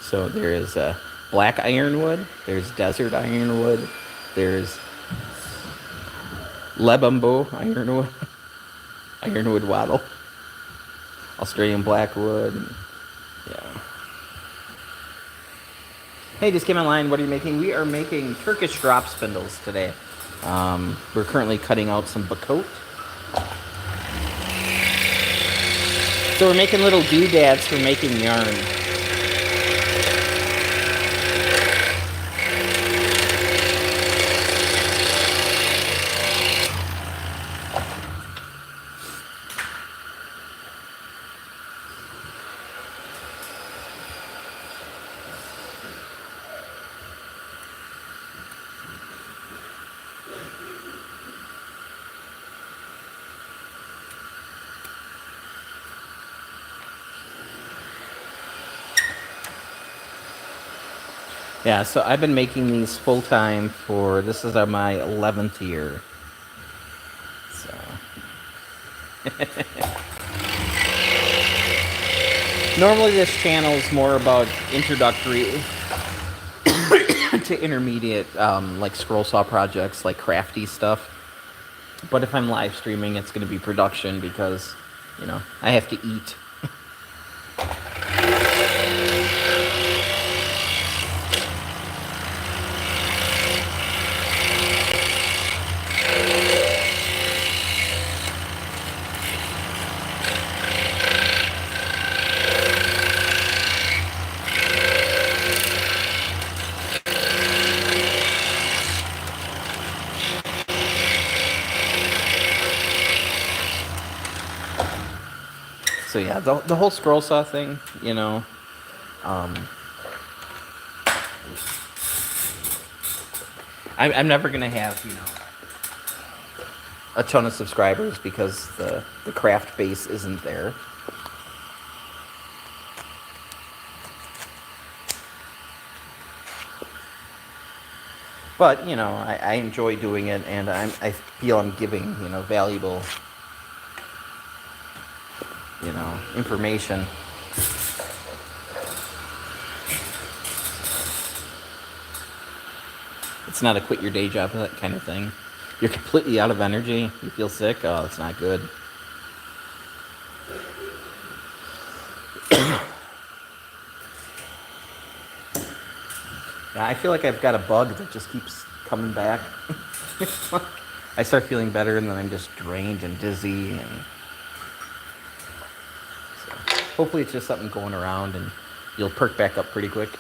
So there is black ironwood, there's desert ironwood, there's Lebumbo ironwood, ironwood wattle, Australian blackwood. Yeah. Hey, just came online. What are you making? We are making Turkish drop spindles today. We're currently cutting out some bacote. So we're making little doodads for making yarn. Yeah, so I've been making these full time for this is my 11th year. So normally this channel is more about introductory to intermediate like scroll saw projects, like crafty stuff. But if I'm live streaming, it's going to be production because, you know, I have to eat. So yeah, the whole scroll saw thing, you know, I'm never gonna have, you know, a ton of subscribers because the craft base isn't there. But you know, I enjoy doing it, and I feel I'm giving, you know, valuable, you know, information. It's not a quit your day job, that kind of thing. You're completely out of energy. You feel sick. Oh, it's not good. Yeah, I feel like I've got a bug that just keeps coming back. I start feeling better, and then I'm just drained and dizzy, and so hopefully it's just something going around, and you'll perk back up pretty quick.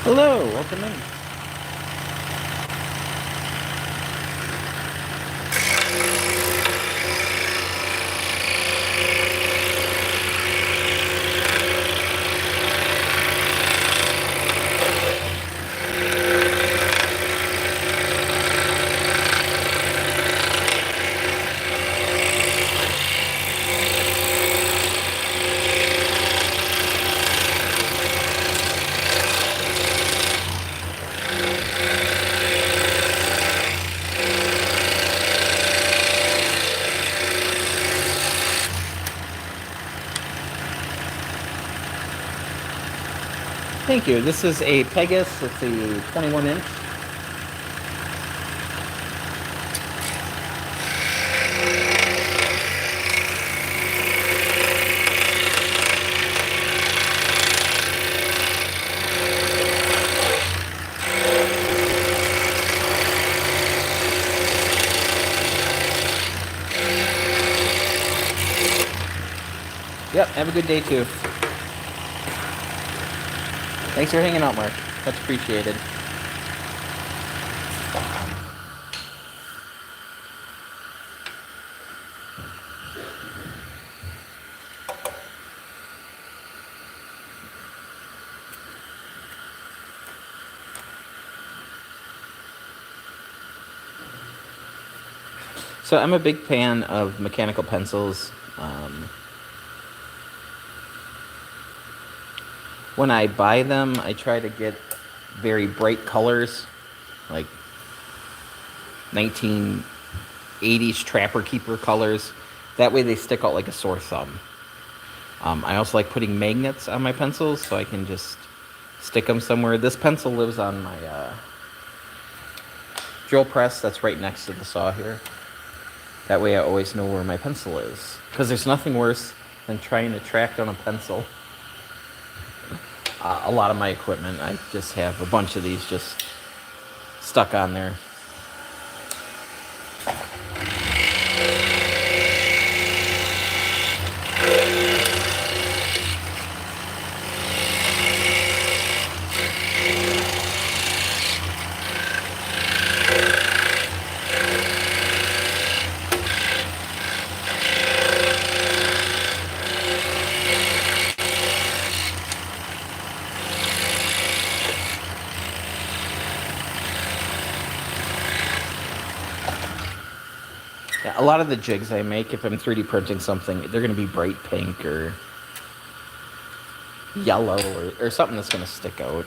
Hello, welcome in. Thank you. This is a Pegasus. It's a 21 inch. Yep, have a good day too. Thanks for hanging out, Mark. Much appreciated. So I'm a big fan of mechanical pencils. When I buy them, I try to get very bright colors, like 1980s Trapper Keeper colors. That way they stick out like a sore thumb. I also like putting magnets on my pencils so I can just stick them somewhere. This pencil lives on my drill press that's right next to the saw here. That way I always know where my pencil is. Because there's nothing worse than trying to track down a pencil. A lot of my equipment, I just have a bunch of these just stuck on there. Yeah, a lot of the jigs I make, if I'm 3D printing something, they're going to be bright pink or yellow or something that's going to stick out.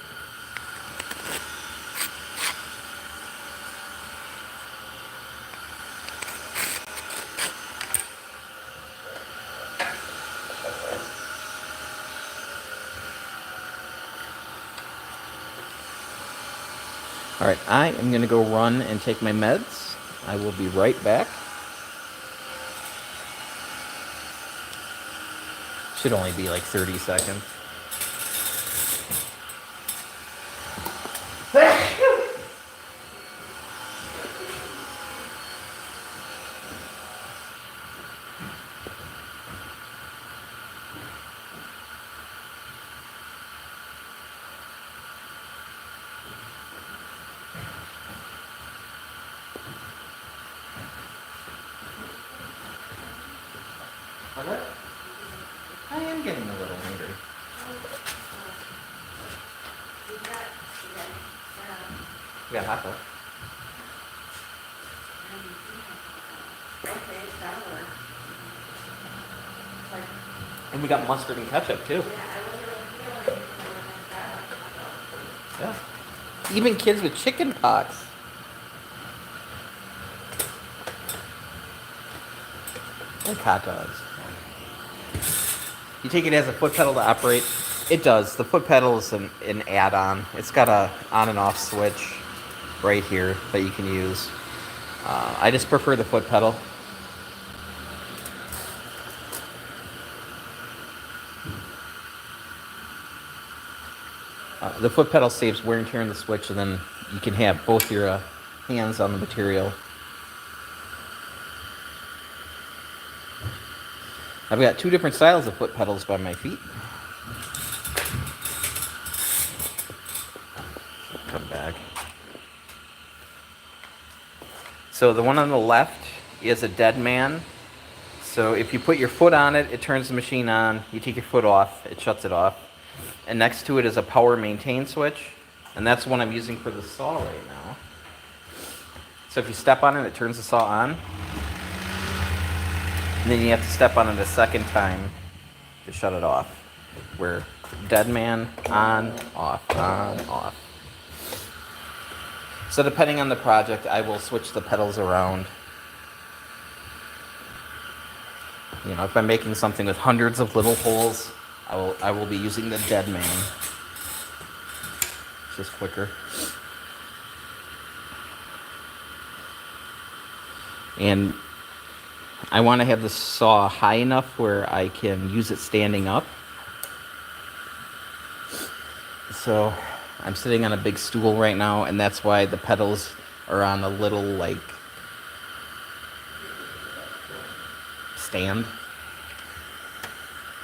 All right, I am going to go run and take my meds. I will be right back. Should only be like 30 seconds. What? I am getting a little hungry. We got hot dog. Okay, that'll work. Like, And we got mustard and ketchup too. yeah, I wasn't really feeling it. Yeah. Even kids with chicken pox. Like hot dogs. You take it as a foot pedal to operate. It does. The foot pedal is an add-on. It's got a on and off switch right here that you can use. I just prefer the foot pedal. The foot pedal saves wear and tear on the switch, and then you can have both your hands on the material. I've got two different styles of foot pedals by my feet. Come back. So the one on the left is a dead man. So if you put your foot on it, it turns the machine on. You take your foot off, it shuts it off. And next to it is a power maintain switch. And that's the one I'm using for the saw right now. So if you step on it, it turns the saw on. And then you have to step on it a second time to shut it off. Where dead man, on, off, on, off. So depending on the project, I will switch the pedals around. You know, if I'm making something with hundreds of little holes, I will be using the dead man. It's just quicker. And I want to have the saw high enough where I can use it standing up. So I'm sitting on a big stool right now, and that's why the pedals are on a little, like, stand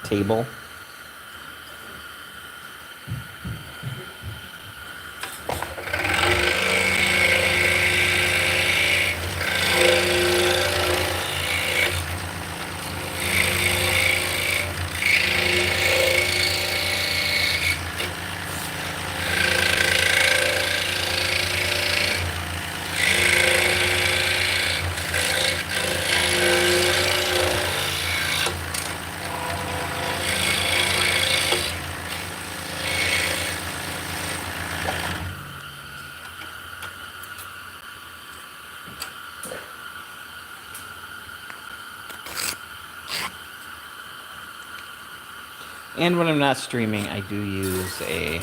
table. And when I'm not streaming, I do use a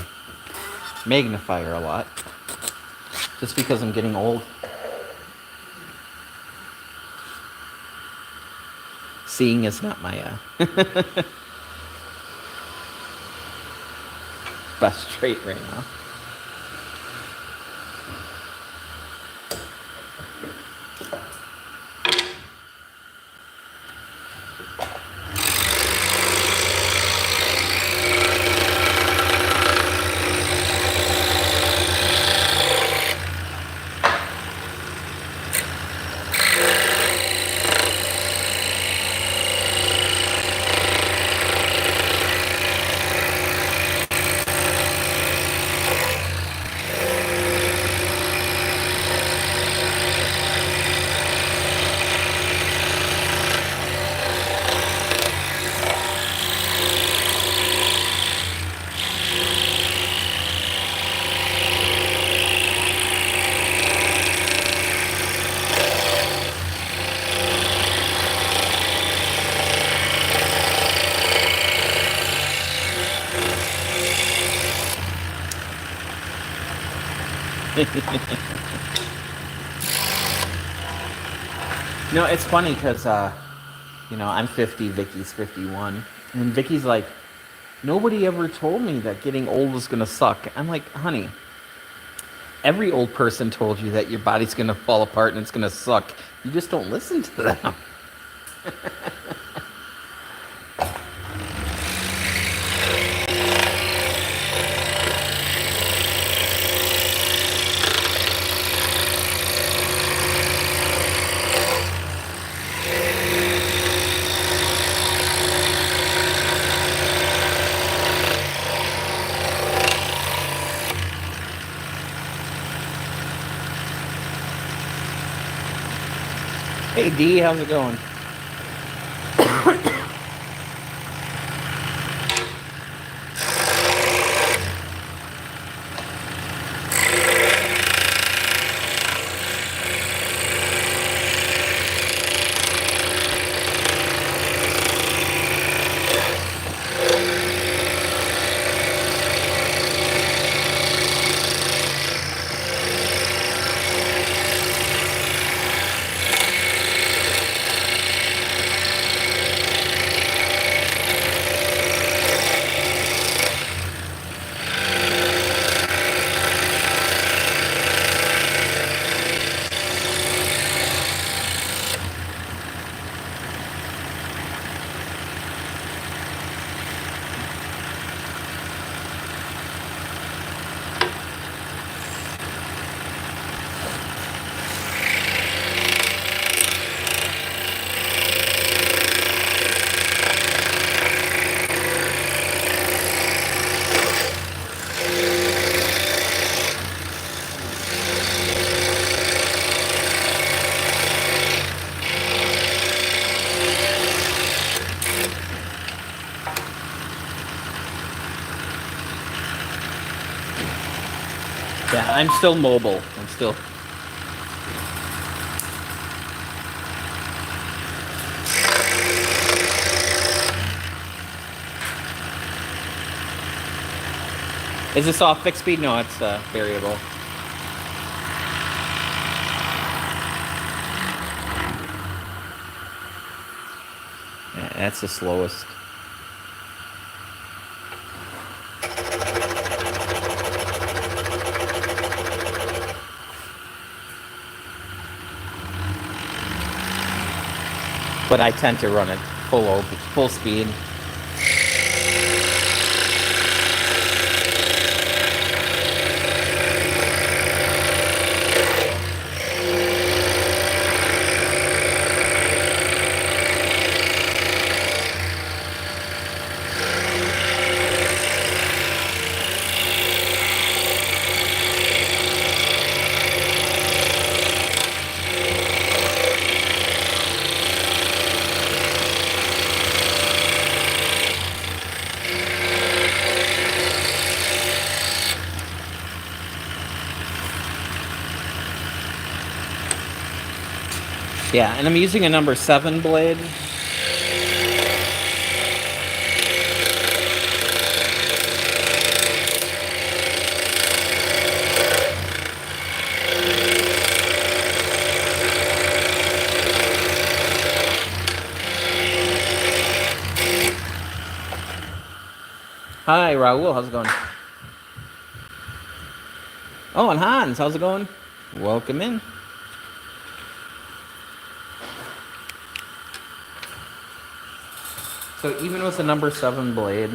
magnifier a lot. Just because I'm getting old. Seeing is not my best trait right now. No, it's funny because, I'm 50, Vicky's 51. And Vicky's like, nobody ever told me that getting old was going to suck. I'm like, honey, every old person told you that your body's going to fall apart and it's going to suck. You just don't listen to them. Hey, Dee, how's it going? Yeah, I'm still mobile. I'm still... Is this off fixed speed? No, it's variable. Yeah, that's the slowest. But I tend to run it full speed. Yeah, and I'm using a number 7 blade. Hi, Raul. How's it going? Oh, and Hans. How's it going? Welcome in. So even with the number 7 blade,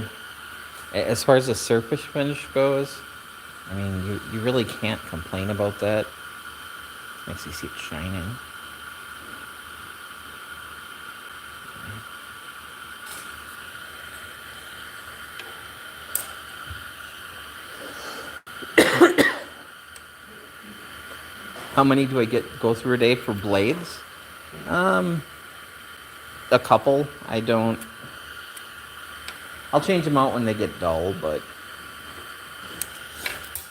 as far as the surface finish goes, I mean, you really can't complain about that. Makes you see it shining. How many do I go through a day for blades? A couple. I'll change them out when they get dull, but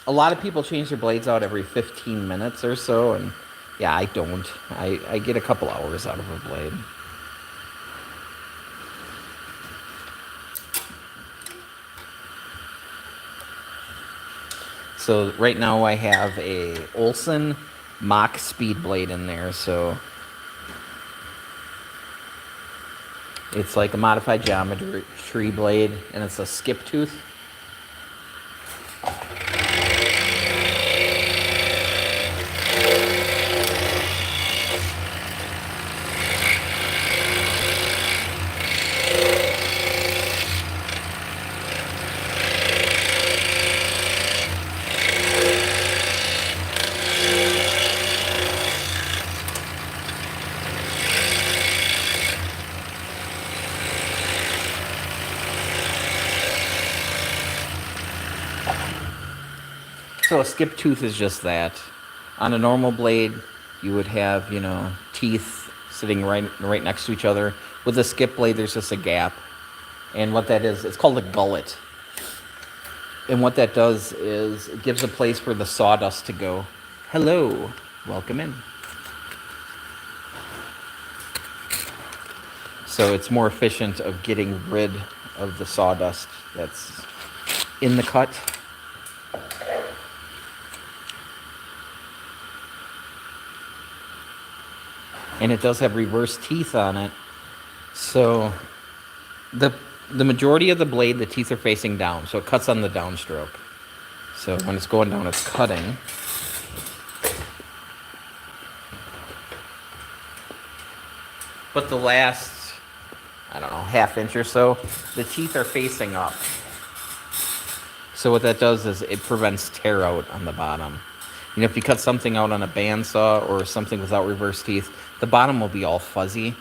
a lot of people change their blades out every 15 minutes or so, and yeah, I don't. I get a couple hours out of a blade. So right now I have a Olson Mach speed blade in there, so it's like a modified geometry blade, and it's a skip tooth. So a skip tooth is just that. On a normal blade, you would have, teeth sitting right next to each other. With a skip blade, there's just a gap. And what that is, it's called a gullet. And what that does is it gives a place for the sawdust to go. Hello, welcome in. So it's more efficient of getting rid of the sawdust that's in the cut. And it does have reverse teeth on it. So the majority of the blade, the teeth are facing down, so it cuts on the downstroke. So when it's going down, it's cutting. But the last, I don't know, half inch or so, the teeth are facing up. So what that does is it prevents tear out on the bottom. If you cut something out on a bandsaw or something without reverse teeth, the bottom will be all fuzzy.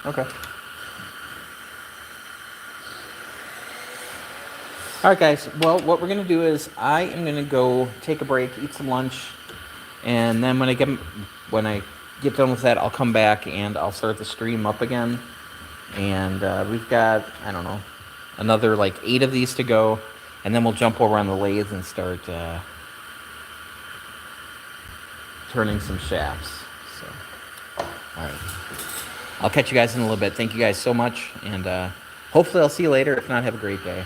Okay. All right, guys. Well, what we're gonna do is I am gonna go take a break, eat some lunch, and then when I get done with that, I'll come back and I'll start the stream up again. And we've got, I don't know, another like 8 of these to go, and then we'll jump over on the lathe and start turning some shafts. So, all right. I'll catch you guys in a little bit. Thank you guys so much, and hopefully I'll see you later. If not, have a great day.